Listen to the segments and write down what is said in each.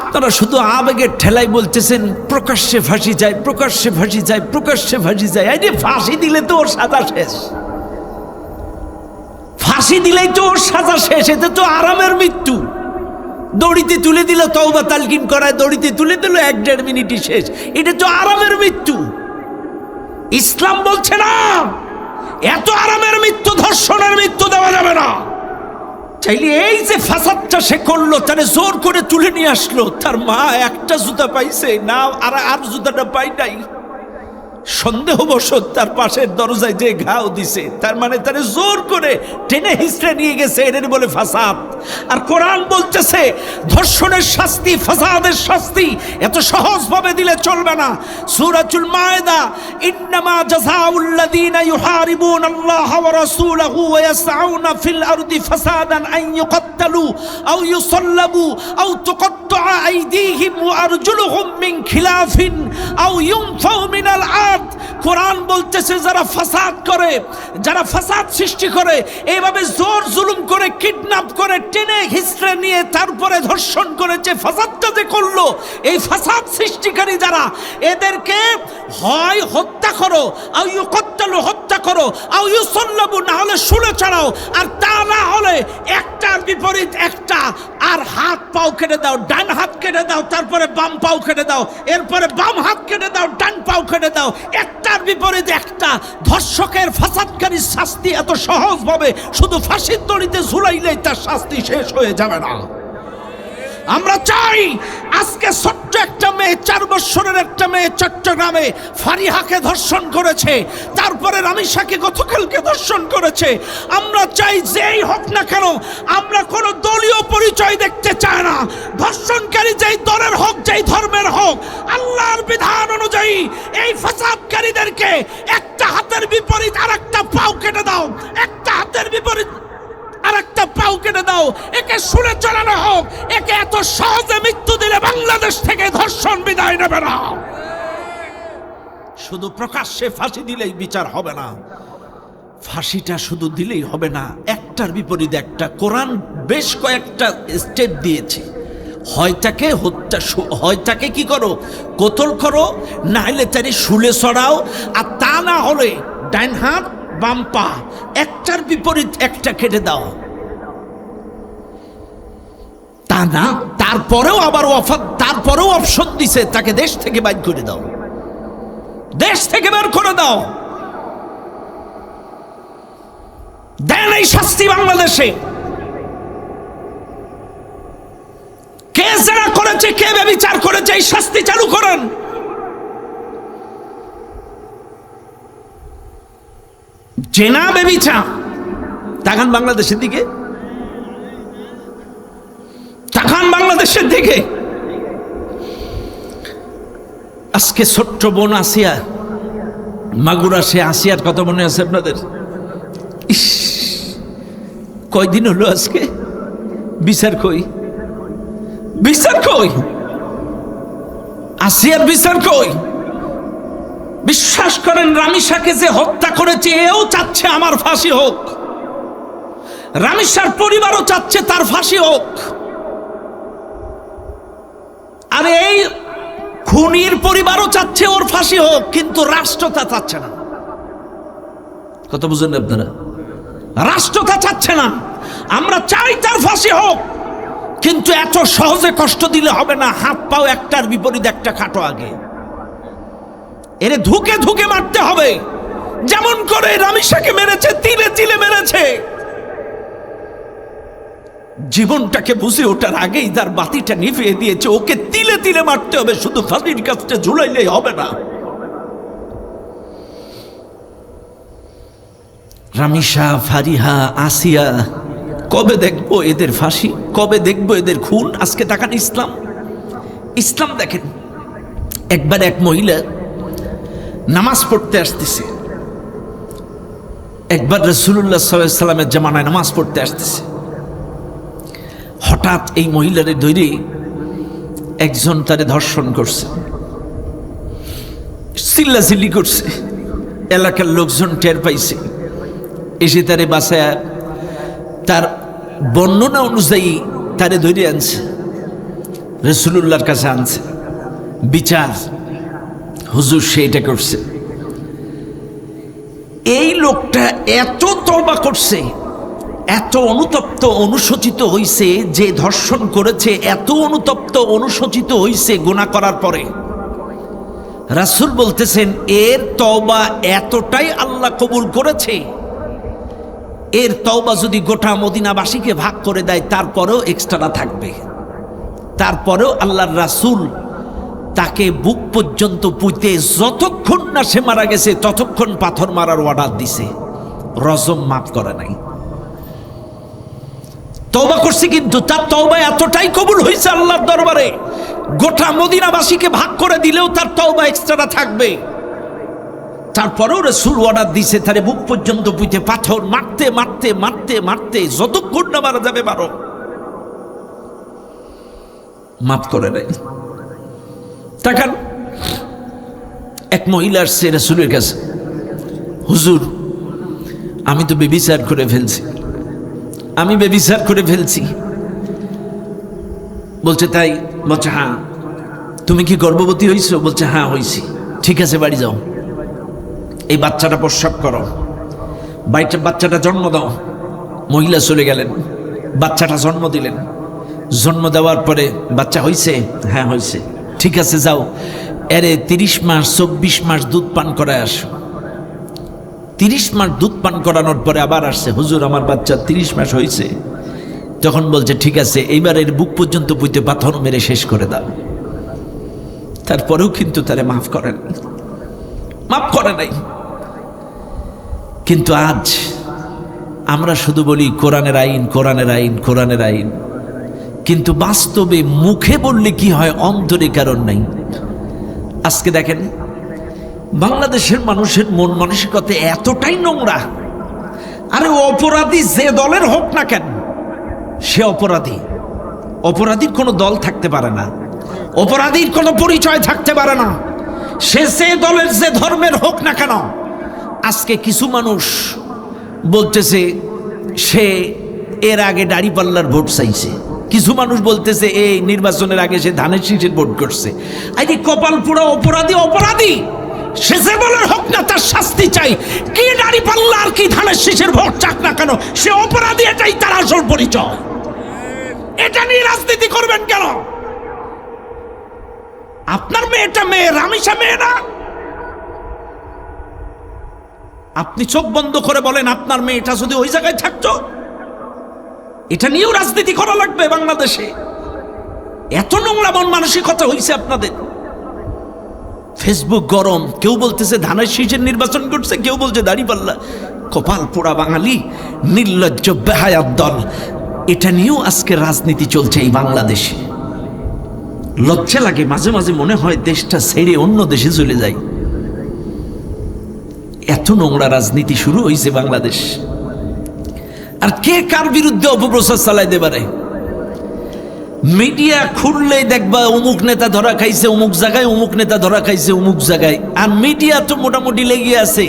আপনারা শুধু আবেগের ঠেলাই বলতেছেন প্রকাশ্যে ফাঁসি যায়, প্রকাশ্যে ফাঁসি যায়, প্রকাশ্যে ফাঁসি যায়। এই যে ফাঁসি দিলে তো ওর সাজা শেষ, ফাঁসি দিলেই তো ওর সাজা শেষ। এতে তো আরামের মৃত্যু। দড়িতে তুলে দিল, তওবা তালকিন করায় দড়িতে তুলে দিল, 1-1.5 মিনিটই শেষ। এটা তো আরামের মৃত্যু। ইসলাম বলছে না এত আরামের মৃত্যু, ধর্ষণের মৃত্যু দেওয়া যাবে না। চাইলে এই যে ফাসাদটা সে করলো, তারে জোর করে তুলে নিয়ে আসলো, তার মা একটা জুতা পাইছে না, আর জুতাটা পাই নাই। সন্দেহবশত তার পাশের দরজায় যে ঘাও দিছে, তার মানে তারে জোর করে টেনে হিস্ট্রে নিয়ে গেছে, এর বলে ফাসাদ। আর কোরআন বলতেছে ধর্ষণের শাস্তি, ফাসাদের শাস্তি এত সহজভাবে দিলে চলবে না। সূরাতুল মায়েদা, ইন্নামা জাযাউল লাযীনা ইউহারিবুনাল্লাহা ওয়া রাসূলাহু ওয়া ইয়াসআউনা ফিল আরদি ফাসাদান আন ইউকাত্তালু আও ইউসাল্লাবু আও তুকাত্তাআ আইদিহিম ওয়া আরজুলুহুম মিন খিলাফিন আও ইউনফাউ মিনাল আরদ। কোরআন বলতেছে যারা ফাসাদ করে, যারা ফাসাদ সৃষ্টি করে, এইভাবে জোর জুলুম করে, কিডন্যাপ করে, টেনে হিস্ট্রে নিয়ে তারপরে ধর্ষণ করে, যে ফাসাদটা যে করলো, এই ফাসাদ সৃষ্টিকারী যারা, এদেরকে হয় হত্যা করো, আও ইউকাত্তালু, হত্যা করো, আও ইউসাল্লাবু, না হলে শুলে চড়াও, আর তা না হলে একটার বিপরীত একটা, আর হাত পাও কেটে দাও, ডান হাত কেটে দাও, তারপরে বাম পাও কেটে দাও, এরপরে বাম হাত কেটে দাও, ডান পাও কেটে দাও, একটার বিপরীত একটা। ধর্ষকের ফাসাদকারীর শাস্তি এত সহজভাবে শুধু ফাঁসির দড়িতে ঝুলাইলেই তার শাস্তি শেষ হয়ে যাবে না। আমরা চাই আজকে ছোট্ট একটা মেয়ে, 4 বছরের একটা মেয়ে চট্টগ্রামে ফারিহাকে ধর্ষণ করেছে, তারপরে রামিসাকে গতকালকে ধর্ষণ করেছে। আমরা চাই যেই হোক না কেন, আমরা কোনো দলীয় পরিচয় দেখতে চাই না। ধর্ষণকারী যেই দলের হোক, যেই ধর্মের হোক, আল্লাহর বিধান অনুযায়ী এই ফাসাদকারীদেরকে একটা হাতের বিপরীত আর একটা পাও কেটে দাও, একটা হাতের বিপরীত আর একটা পাও কেটে দাও, একে শুনে চলানো হোক। একে এত সহজে মৃত্যু দিলে বাংলাদেশ থেকে ধর্ষণ বিদায় নেবে না। শুধু প্রকাশ্যে ফাঁসি দিলেই বিচার হবে না, ফাঁসিটা শুধু দিলেই হবে না, একটার বিপরীত একটা। কোরআন বেশ কয়েকটা স্টেপ দিয়েছে। হয় তাকে হত্যা, হয় তাকে কি করো, কতল করো, না হলে তারে শুলে চড়াও, আর তা না হলে ডান হাত বাম পা একটার বিপরীত একটা কেটে দাও। তা না, তারপরেও আবার তারপরেও অপশন দিছে, তাকে দেশ থেকে বাইর করে দাও, দেশ থেকে বের করে দাও। দেন এই শাস্তি বাংলাদেশে। কে যারা করেছে, কে ব্যভিচার করেছে, এই শাস্তি চালু করেন। জেনা ব্যভিচার, তাকান বাংলাদেশের দিকে, তাকান বাংলাদেশের দিকে। আজকে ছোট্ট বোন আসিয়া, মাগুরা, সে আসিয়ার কথা মনে আছে আপনাদের? ইস, কয়দিন হলো আজকে, বিচার কই, বিচার কই, আসিয়ার বিচার কই? বিশ্বাস করেন, রামিসাকে যে হত্যা করেছে এও চাচ্ছে আমার ফাঁসি হোক, রামিসার পরিবারও চাচ্ছে তার ফাঁসি হোক, আর এই খুনির পরিবারও চাচ্ছে ওর ফাঁসি হোক, কিন্তু রাষ্ট্র তা চাচ্ছে না। কথা বুঝেন আপনারা? রাষ্ট্র তা চাচ্ছে না। আমরা চাই তার ফাঁসি হোক, কিন্তু এত সহজে কষ্ট দিলে হবে না। হাত পাও একটার বিপরীত একটা কাটো আগে, এরে ধুকে ধুকে মারতে হবে। যেমন করে রামিসাকে মেরেছে, তিলে তিলে মেরেছে। জীবনটাকে বুঝে ওঠার আগেই তার বাতিটা নিভিয়ে দিয়েছে। ওকে তিলে তিলে মারতে হবে, শুধু ফাঁসির কাছে ঝুলাইলেই হবে না। রামিসা, ফারিহা, আসিয়া, কবে দেখবো এদের ফাঁসি, কবে দেখবো এদের খুন? আজকে তাকান ইসলাম, ইসলাম দেখেন। একবার এক মহিলা নামাজ পড়তে আসতেছে, একবার রাসূলুল্লাহ সাল্লাল্লাহু আলাইহি ওয়াসাল্লামের জামানায় নামাজ পড়তে আসতেছে। হঠাৎ এই মহিলারে ধরে একজন তারে ধর্ষণ করছে, চিল্লাচিল্লি করছে। এলাকার লোকজন টের পাইছে, এসে তারে বাসায়, তার বর্ণনা অনুযায়ী তারে ধরে আনছে, রাসূলুল্লাহর কাছে আনছে, বিচার হুজুর সেইটা করছে। এই লোকটা এত তওবা করছে, এত অনুতপ্ত অনুশোচিত হইছে, যে ধর্ষণ করেছে এত অনুতপ্ত অনুশোচিত হইছে গুনাহ করার পরে। রাসূল বলতেছেন এর তওবা এতটাই আল্লাহ কবুল করেছে, এর তওবা যদি গোটা মদিনাবাসীকে ভাগ করে দেয় তারপরেও এক্সট্রা থাকবে। তারপরেও আল্লাহর রাসূল তাকে বুক পর্যন্ত পুঁতে যতক্ষণ না সে মারা গেছে ততক্ষণ পাথর মারার অর্ডার দিছে, রজম মাফ করে নাই। তওবা করছে, কিন্তু তার তওবা এতটাই কবুল হয়েছে আল্লাহর দরবারে, গোটা মদিনাবাসীকে ভাগ করে দিলেও তার তওবা এক্সট্রা থাকবে। তারপরেও রাসূল অর্ডার দিছে তারে বুক পর্যন্ত পুঁতে পাথর মারতে মারতে মারতে মারতে যতক্ষণ না মারা যাবে মারো, মাফ করে নাই। তাকান, এক মহিলা আসছে রাসূলের কাছে, হুজুর আমি তো বেবিচার করে ফেলছি, আমি বেবিচার করে ফেলছি। বলছে তাই? বলছে হ্যাঁ। তুমি কি গর্ভবতী হয়েছো? বলছে হ্যাঁ হয়েছি। ঠিক আছে বাড়ি যাও, এই বাচ্চাটা প্রসব করো, বাচ্চাটা জন্ম দাও। মহিলা চলে গেলেন, বাচ্চাটা জন্ম দিলেন। জন্ম দেওয়ার পরে বাচ্চা হয়েছে? হ্যাঁ হয়েছে। ঠিক আছে যাও, এরে 30 মাস 24 মাস দুধ পান করায় আসো। 30 মাস দুধ পান করানোর পরে আবার আসছে, হুজুর আমার বাচ্চা 30 মাস হয়েছে। তখন বলছে ঠিক আছে, এইবার এর বুক পর্যন্ত পুঁতে পাথর মেরে শেষ করে দাও। তারপরেও কিন্তু তারে মাফ করেন, মাফ করে নাই। কিন্তু আজ আমরা শুধু বলি কোরআনের আইন, কোরআনের আইন, কোরআনের আইন, কিন্তু বাস্তবে মুখে বললে কি হয়, অন্তরে কারণ নাই। আজকে দেখেন বাংলাদেশের মানুষের মন মানসিকতা এতটাই নোংরা। আরে অপরাধী যে দলের হোক না কেন সে অপরাধী। অপরাধীর কোনো দল থাকতে পারে না, অপরাধীর কোনো পরিচয় থাকতে পারে না, সে যে দলের যে ধর্মের হোক না কেন। আজকে কিছু মানুষ বলতেছে সে এর আগে দাড়িপাল্লার ভোট চাইছে, কিছু মানুষ বলতেছে এই নির্বাচনের আগে সে ধানের শীষের ভোট করছে। আরে কপাল পুরো অপরাধী, অপরাধী সে যে বলার হোক না, তার শাস্তি চাই। কি দাড়িপাল্লা আর কি ধানের শীষের ভোট চাক না কেন, সে অপরাধী, এটাই তার আসল পরিচয়। এটা নিয়ে রাজনীতি করবেন কেন? আপনার মেয়েটা মেয়ে, রামিসা মেয়ে না? আপনি চোখ বন্ধ করে বলেন আপনার মেয়েটা যদি ওই জায়গায় থাকতো। এটা নিয়েও রাজনীতি করা লাগবে বাংলাদেশে? এত নোংরা মন মানসিকতা হয়েছে আপনাদের। ফেসবুক গরম, কেউ বলতেছে ধানের শীষের নির্বাচন করছে, কেউ বলছে দাড়িপাল্লা। কপাল পোড়া বাঙালি, নির্লজ্জ বেহায়াত দল। এটা নিয়েও আজকে রাজনীতি চলছে এই বাংলাদেশে। লজ্জা লাগে, মাঝে মাঝে মনে হয় দেশটা ছেড়ে অন্য দেশে চলে যায়। এত নোংরা রাজনীতি শুরু হয়েছে বাংলাদেশ। আর কে কার বিরুদ্ধে অপপ্রচার চালাইতে পারে? মিডিয়া খুললেই দেখবা অমুক নেতা ধরা খাইছে অমুক জায়গায়, অমুক নেতা ধরা খাইছে অমুক জায়গায়। আর মিডিয়া তো মোটামুটি লেগে আছে,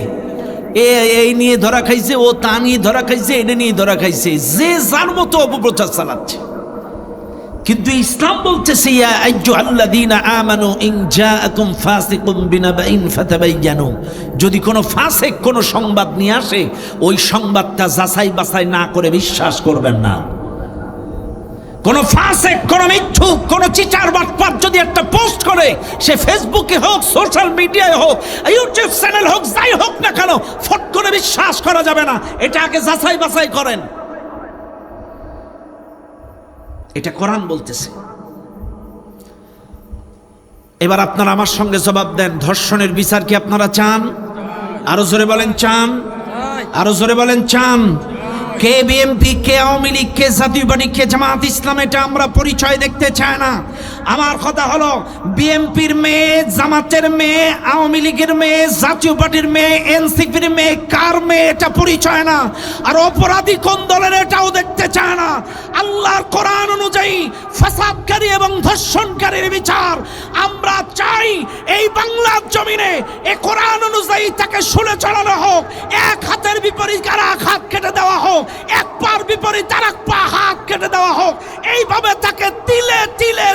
এই নিয়ে ধরা খাইছে, ও তা নিয়ে ধরা খাইছে, এটা নিয়ে ধরা খাইছে, যে যার মতো অপপ্রচার চালাচ্ছে। কিন্তু ইসলাম বলতেছে ইয়া আইয়ুহাল্লাযীনা আমানু ইন জাআকুম ফাসিকুম বিনাবাইন ফাতাবায়ানু, যদি কোনো ফাসিক কোনো সংবাদ নিয়ে আসে ওই সংবাদটা যাচাই বাছাই না করে বিশ্বাস করবেন না। কোন ফাসিক, কোন মিথ্যুক, কোন চিটার বাটপার যদি একটা পোস্ট করে, সে ফেসবুকে হোক, সোশ্যাল মিডিয়ায় হোক, ইউটিউব চ্যানেল হোক, যাই হোক না কেন, ফট করে বিশ্বাস করা যাবে না। এটা আগে যাচাই বাছাই করেন। এটা কোরআন বলতেছে। এবার আপনারা আমার সঙ্গে জবাব দেন, ধর্ষণের বিচার কি আপনারা চান? আরো জোরে বলেন চান, আরো জোরে বলেন চান। কে বিএনপি, কে আওয়ামী লীগ, কে জাতীয় পার্টি, কে জামাত ইসলাম, এটা আমরা পরিচয় দেখতে চাই না। আমার কথা হলো বিএনপির মেয়ে, জামাতের মেয়ে, আওয়ামী লীগের মেয়ে, জাতীয় পার্টির মেয়ে, এনসিপির মেয়ে, কার মেয়ে এটা পরিচয় না। আর অপরাধী কোন দলের এটাও দেখতে চায় না। আল্লাহর কোরআন অনুযায়ী ফাসাদকারী এবং ধর্ষণকারীর বিচার আমরা চাই। এই বাংলার জমিনে এই কোরআন অনুযায়ী তাকে শুলে চড়ানো হোক, এক হাতের বিপরীত আর এক হাত কেটে দেওয়া হোক, এক পার বিপরীত আর এক পা হাত কেটে দেওয়া হোক। এইভাবে তাকে তিলে তিলে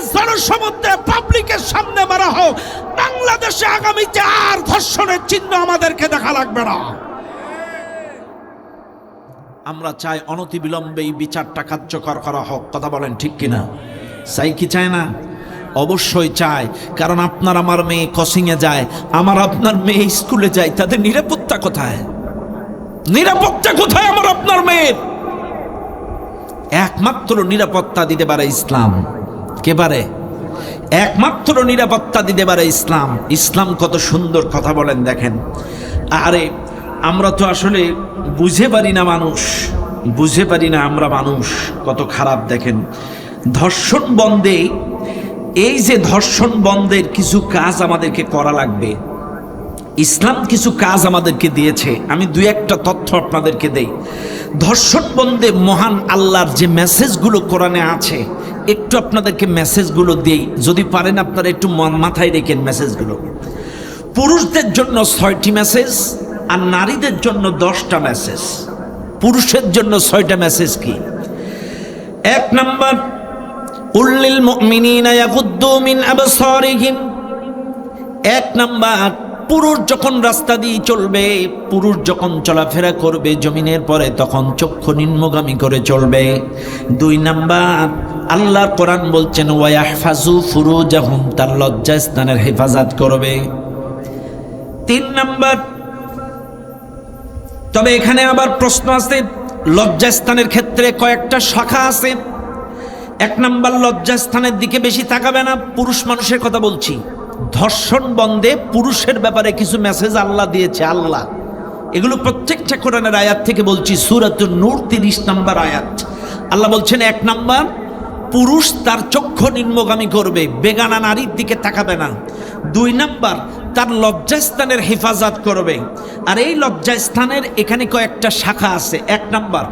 সমুদ্রে পাবলিকের সামনে মারা হোক, বাংলাদেশে আগামীতে আর ধর্ষণের চিহ্ন আমাদেরকে দেখা লাগবে না। আমরা চাই অনতিবিলম্বে এই বিচারটা কার্যকর করা হোক। কথা বলেন ঠিক কিনা? চাই কি চায় না? অবশ্যই চায়। কারণ আপনার আমার মেয়ে কোচিংয়ে যায়, আমার আপনার মেয়ে স্কুলে যায়, তাদের নিরাপত্তা কোথায়? নিরাপত্তা কোথায় আমার আপনার মেয়ের? একমাত্র নিরাপত্তা দিতে পারে ইসলাম। কে পারে? একমাত্র নিরাপত্তা দিতে পারে ইসলাম। ইসলাম কত সুন্দর কথা বলেন দেখেন। আরে আমরা তো আসলে বুঝে পারি না, মানুষ বুঝে পারি না আমরা মানুষ কত খারাপ। দেখেন ধর্ষণ বন্ধে, এই যে ধর্ষণ বন্ধের কিছু কাজ আমাদেরকে করা লাগবে, ইসলাম কিছু কাজ আমাদেরকে দিয়েছে। আমি দুই একটা তথ্য আপনাদেরকে দেই। ধর্ষণ বন্ধে মহান আল্লাহর যে মেসেজগুলো কোরআনে আছে, একটু আপনাদেরকে মেসেজগুলো দেই, যদি পারেন আপনারা একটু মাথায় রেখেন মেসেজগুলো। পুরুষদের জন্য 6টি মেসেজ আর নারীদের জন্য 10টা মেসেজ। পুরুষের জন্য 6টা মেসেজ কি? 1 নাম্বার, কুল্লিল মুমিনিনা ইয়াগুদ্দু মিন আবসারিহিম। 1 নাম্বার, পুরুষ যখন রাস্তা দিয়ে চলবে, পুরুষ যখন চলাফেরা করবে জমিনের পরে, তখন চক্ষু নিম্নগামী করে চলবে। 2 নাম্বার, আল্লাহর কোরআন বলছেন ওয়াহফাজু ফুরুজাহুম, তার লজ্জাস্থানের হেফাজত করবে। 3 নাম্বার, তবে এখানে আবার প্রশ্ন আছে, লজ্জাস্থানের ক্ষেত্রে কয়েকটা শাখা আছে। 1 নাম্বার, লজ্জাস্থানের দিকে বেশি তাকাবে না, পুরুষ মানুষের কথা বলছি। ধর্ষণ বন্ধে পুরুষের ব্যাপারে কিছু মেসেজ আল্লাহ দিয়েছে। আল্লাহ এগুলো প্রত্যেকটা কোরআনের আয়াত থেকে বলছি। সূরাতুন নূর 30 নম্বর আয়াত। আল্লাহ বলছেন 1 নাম্বার, পুরুষ তার চক্ষু নিম্নগামী করবে, বেগানা নারীর দিকে তাকাবে না। 2 নাম্বার, তার লজ্জাস্থানের হেফাজত করবে। আর এই লজ্জাস্থানের এখানে কয়েকটা শাখা আছে। 1 নাম্বার,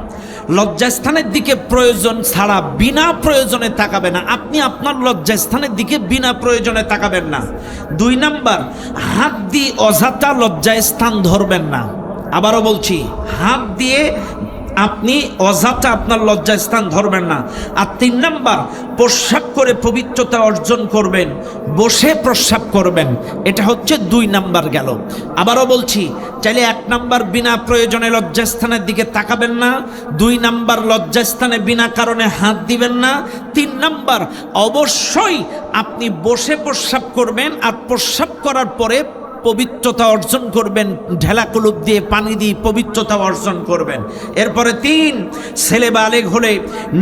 লজ্জাস্থানের দিকে প্রয়োজন ছাড়া বিনা প্রয়োজনে তাকাবে না। আপনি আপনার লজ্জাস্থানের দিকে বিনা প্রয়োজনে তাকাবেন না। 2 নাম্বার, হাত দিয়ে অযথা লজ্জাস্থান ধরবেন না। আবারও বলছি, হাত দিয়ে আপনি অযথা আপনার লজ্জাস্থান ধরবেন না। আর 3 নাম্বার, প্রস্রাব করে পবিত্রতা অর্জন করবেন, বসে প্রস্রাব করবেন। এটা হচ্ছে 2 নাম্বার গেল। আবারও বলছি, চাইলে 1 নাম্বার বিনা প্রয়োজনে লজ্জাস্থানের দিকে তাকাবেন না। 2 নাম্বার, লজ্জাস্থানে বিনা কারণে হাত দিবেন না। 3 নাম্বার, অবশ্যই আপনি বসে প্রস্রাব করবেন, আর প্রস্রাব করার পরে পবিত্রতা অর্জন করবেন, ঢেলা কলুপ দিয়ে পানি দিয়ে পবিত্রতা অর্জন করবেন। এরপরে 3, ছেলে বালেগ হলে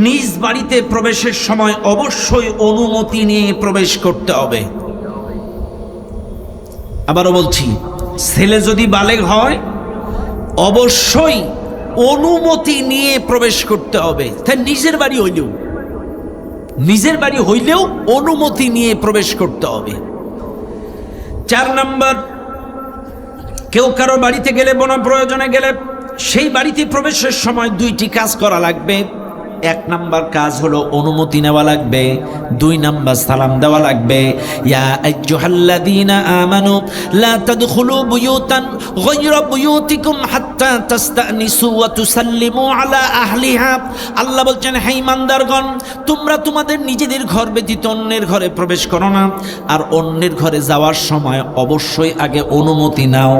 নিজ বাড়িতে প্রবেশের সময় অবশ্যই অনুমতি নিয়ে প্রবেশ করতে হবে। আবারও বলছি, ছেলে যদি বালেগ হয় অবশ্যই অনুমতি নিয়ে প্রবেশ করতে হবে। তাই নিজের বাড়ি হইলেও অনুমতি নিয়ে প্রবেশ করতে হবে। 4 নাম্বার, কেউ কারো বাড়িতে গেলে, বনা প্রয়োজনে গেলে, সেই বাড়িতে প্রবেশের সময় 2টি কাজ করা লাগবে। 1 নাম্বার কাজ হলো অনুমতি নেওয়া লাগবে। 2 নাম্বার সালাম দেওয়া লাগবে। ইয়া আইয়ুহাল্লাযীনা আমানু লা তাদখুলু বুয়ুতান গায়রা বুয়ুতিকুম হাত্তা তাস্তানিসু ওয়া তুসাল্লিমু আলা আহলিহা। আল্লাহ বলছেন, হে ঈমানদারগণ, তোমরা তোমাদের নিজেদের ঘর ব্যতীত অন্যের ঘরে প্রবেশ করো না, আর অন্যের ঘরে যাওয়ার সময় অবশ্যই আগে অনুমতি নাও।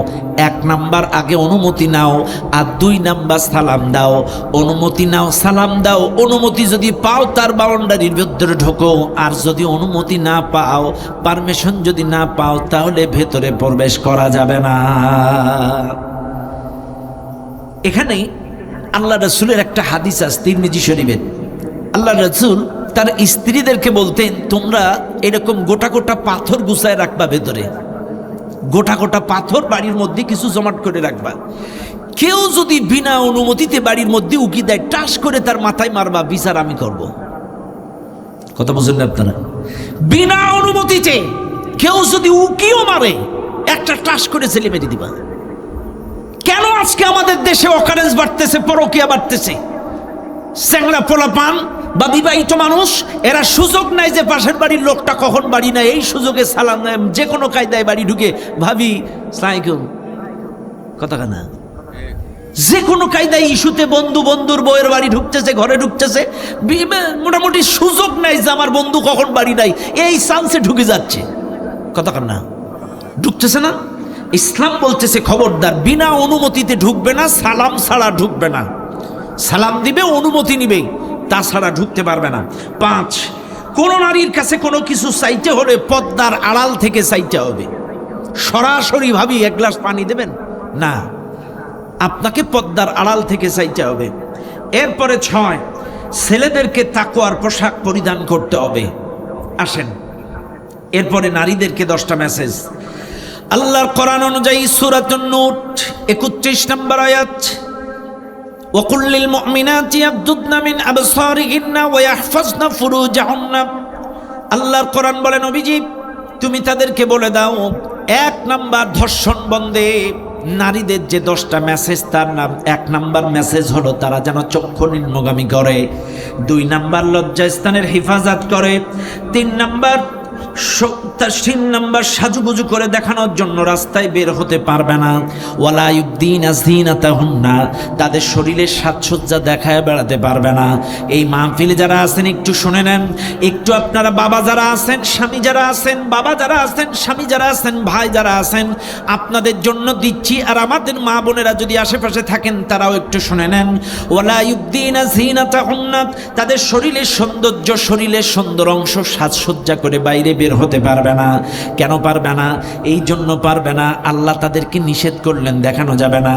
1 নাম্বার, আগে অনুমতি নাও, আর 2 নাম্বার সালাম দাও। অনুমতি নাও, সালাম দাও। অনুমতি যদি পাও তার বাউন্ডারির ভিতরে ঢোকো, আর যদি অনুমতি না পাও, পারমিশন যদি না পাও, তাহলে ভেতরে প্রবেশ করা যাবে না। এখানে আল্লাহ রাসূলের একটা হাদিস আছে তিরমিজি শরীফের। আল্লাহ রাসূল তার স্ত্রীদেরকে বলতেন, তোমরা এরকম গোটা গোটা পাথর গুছায় রাখবা, ভেতরে গোটা গোটা পাথর বাড়ির মধ্যে কিছু জমাট করে রাখবা। কেউ যদি বিনা অনুমতিতে বাড়ির মধ্যে উকি দেয়, টাস করে তার মাথায় মারবা, বিচার আমি করব। কথা বুঝলেন আপনারা? বিনা অনুমতিতে কেউ যদি উকিও মারে, একটা টাস করে ছেলে মেরে দিবা। কেন আজকে আমাদের দেশে অকারেন্স বাড়তেছে, পরকীয়া বাড়তেছে? স্যাংরা পোলাপান বা বিবাহিত মানুষ, এরা সুযোগ নাই যে পাশের বাড়ির লোকটা কখন বাড়ি না, এই সুযোগে সালাম যে কোনো কায়দায় বাড়ি ঢুকে, ভাবি সালামালাইকুম, কথা না, যে কোনো কায়দায় ইস্যুতে বন্ধু বন্ধুর বউয়ের বাড়ি ঢুকতেছে, ঘরে ঢুকতেছে, মোটামুটি সুযোগ নাই যে আমার বন্ধু কখন বাড়ি নাই, এই চান্সে ঢুকে যাচ্ছে। কতক্ষণ না ঢুকতেছে না? ইসলাম বলতেছে খবরদার, বিনা অনুমতিতে ঢুকবে না, সালাম ছাড়া ঢুকবে না। সালাম দিবে, অনুমতি নিবে, তাছাড়া ঢুকতে পারবে না। 5, কোন নারীর কাছে কোনো কিছু চাইতে হলে পর্দার আড়াল থেকে চাইতে হবে। সরাসরি ভাবি 1 গ্লাস পানি দেবেন না, আপনাকে পর্দার আড়াল থেকে চাইতে হবে। এরপরে 6, ছেলেদেরকে তাকওয়ার পোশাক পরিধান করতে হবে। আসেন এরপরে নারীদেরকে 10টা মেসেজ। আল্লাহর কোরআন অনুযায়ী সূরাতুন নূর 31 নম্বর আয়াত, وَقُلْ لِلْمُؤْمِنَاتِ يَغْضُضْنَ مِنْ أَبْصَارِهِنَّ وَيَحْفَظْنَ فُرُوجَهُنَّ। আল্লাহর কোরআন বলে নবীজি তুমি তাদেরকে বলে দাও, 1 নাম্বার ধর্ষণ বন্ধে নারীদের যে 10টা মেসেজ, তার নাম 1 নাম্বার মেসেজ হলো তারা যেন চক্ষু নিম্নগামী করে, 2 নাম্বার লজ্জাস্থানের হেফাজত করে, 3 নাম্বার সাজুগুজু করে দেখানোর জন্য রাস্তায় বের হতে পারবে না। ওয়ালা ইউবদিনা যিনাতাহুন্না, তাদের শরীরের সাজসজ্জা দেখায় বেড়াতে পারবে না। এই মাহফিলে যারা আছেন একটু শুনে নেন, একটু আপনারা বাবা যারা আছেন, স্বামী যারা আছেন, বাবা যারা আছেন, স্বামী যারা আছেন, ভাই যারা আছেন, আপনাদের জন্য দিচ্ছি। আর আমাদের মা বোনেরা যদি আশেপাশে থাকেন তারাও একটু শুনে নেন। ওয়ালা ইউবদিনা যিনাতাহুন্না, তাদের শরীরের সৌন্দর্য, শরীরের সুন্দর অংশ সাজসজ্জা করে বাইরে বের হতে পারবে না। কেন পারবে না? এই জন্য পারবে না, আল্লাহ তাদেরকে নিষেধ করলেন, দেখানো যাবে না।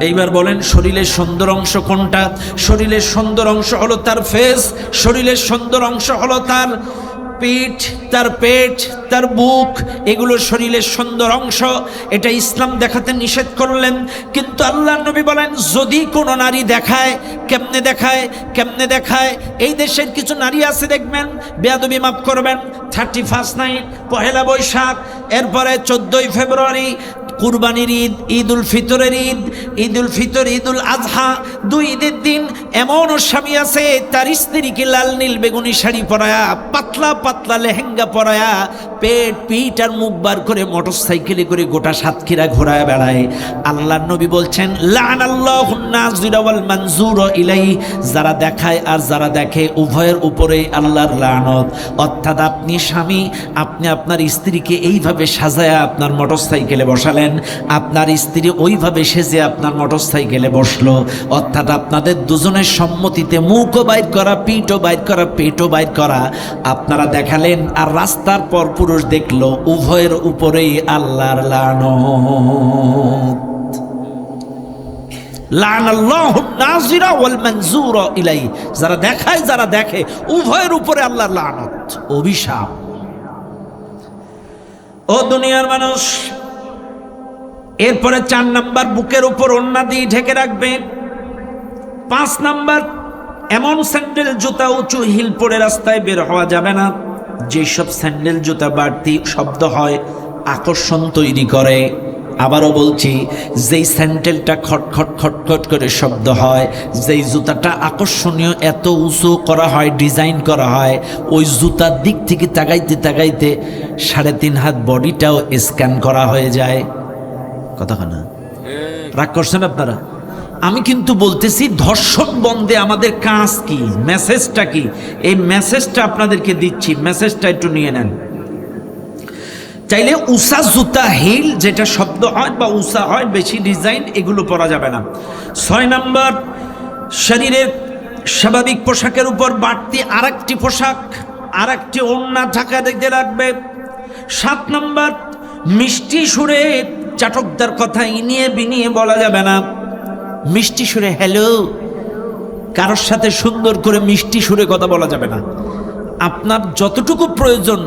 এইবার বলেন শরীরের সুন্দর অংশ কোনটা? শরীরের সুন্দর অংশ হলো তার ফেস, শরীরের সুন্দর অংশ হলো তার পিঠ, তার পেট, তার বুক, এগুলো শরীরের সুন্দর অংশ। এটা ইসলাম দেখাতে নিষেধ করলেন। কিন্তু আল্লাহর নবী বলেন যদি কোনো নারী দেখায়, কেমনে দেখায়, কেমনে দেখায়? এই দেশের কিছু নারী আছে দেখবেন, বেয়াদবি মাফ করবেন, 31 নাইট, পহেলা বৈশাখ, এরপরে 14ই ফেব্রুয়ারি, কুরবানির ঈদ, ঈদুল ফিতরের ঈদ, ঈদুল ফিতর, ঈদুল আজহা, 2 ঈদের দিন এমনও স্বামী আছে তার স্ত্রীকে লাল নীল বেগুনি শাড়ি পরায়া, পাতলা পাতলা লেহেঙ্গা পরায়া, পেট পিঠ আর মুখ বার করে মোটরসাইকেলে করে গোটা সাতক্ষীরা ঘোরায় বেড়ায়। আল্লাহর নবী বলছেন লানাল্লাহুন নাযিরা ওয়াল মানজুরা ইলাইহি, যারা দেখায় আর যারা দেখে উভয়ের উপরেই আল্লাহর লানত। অর্থাৎ আপনি স্বামী, আপনি আপনার স্ত্রীকে এইভাবে সাজায়া আপনার মোটরসাইকেলে বসালেন, আপনার স্ত্রী ওইভাবে সেজে আপনার মোটরসাইকেলে বসলো, অর্থাৎ আপনাদের দুজনের সম্মতিতে মুখও বাইর করা, পিঠও বাইর করা, পেটও বাইর করা আপনারা দেখালেন, আর রাস্তার পর পুরুষ দেখলো, উভয়ের উপরেই আল্লাহর লানত। লানাল্লাহুন নাযিরা ওয়াল মানজুরা ইলাইহি, যারা দেখায় যারা দেখে উভয়ের উপরে আল্লাহর লানত, অভিশাপ। ও দুনিয়ার মানুষ, এরপরে 4 নাম্বার বুকের উপর ওড়না দিয়ে ঢেকে রাখবে। 5 নাম্বার এমন স্যান্ডেল জুতা উঁচু হিল পরে রাস্তায় বের হওয়া যাবে না যেসব স্যান্ডেল জুতা বাড়তি শব্দ হয়, আকর্ষণ তৈরি করে। আবারও বলছি, যেই স্যান্ডেলটা খটখট খটখট করে শব্দ হয়, যেই জুতাটা আকর্ষণীয়, এত উঁচু করা হয়, ডিজাইন করা হয়, ওই জুতার দিক থেকে তাকাইতে তাকাইতে 3.5 হাত বডিটাও স্ক্যান করা হয়ে যায়। কথা না রাগ করছেন আপনারা? আমি কিন্তু বলতেছি ধর্ষণ বন্ধে আমাদের কাজ কি, মেসেজটা কি, এই মেসেজটা আপনাদেরকে দিচ্ছি, মেসেজটা একটু নিয়ে নেন। চাইলে উষা জুতা, হিল যেটা শব্দ হয় বা উষা হয়, বেশি ডিজাইন, এগুলো পরা যাবে না। 6 নাম্বার শরীরের স্বাভাবিক পোশাকের উপর বাড়তি আরেকটি পোশাক, আরেকটি ওড়না ঢাকা দেখতে রাখবে। 7 নাম্বার মিষ্টি সুরে চাটকদার কথা ইনিয়ে বিনিয়ে বলা যাবে না। মিষ্টি সুরে হ্যালো, কারোর সাথে সুন্দর করে মিষ্টি সুরে কথা বলা যাবে না। আপনার যতটুকু প্রয়োজন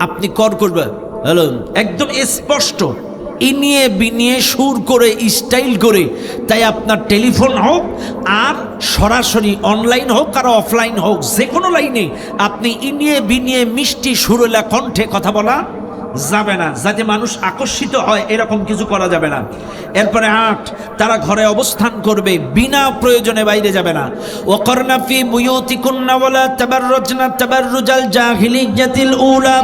আপনি করবেন, হ্যালো, একদম স্পষ্ট, ইনিয়ে বিনিয়ে সুর করে, স্টাইল করে। তাই আপনার টেলিফোন হোক আর সরাসরি অনলাইন হোক আর অফলাইন হোক, যে কোনো লাইনে আপনি ইনিয়ে বিনিয়ে মিষ্টি সুরেলা কণ্ঠে কথা বলা যাবে না, যাতে মানুষ আকর্ষিত হয় এরকম কিছু করা যাবে না। এরপরে 8, তারা ঘরে অবস্থান করবে, বিনা প্রয়োজনে বাইরে যাবে না। ওয়াকরনা ফি বুয়ুতিকুন্না ওয়ালা তাবাররুজনা তাবাররুজাল জাহিলিয়াতিল উলা,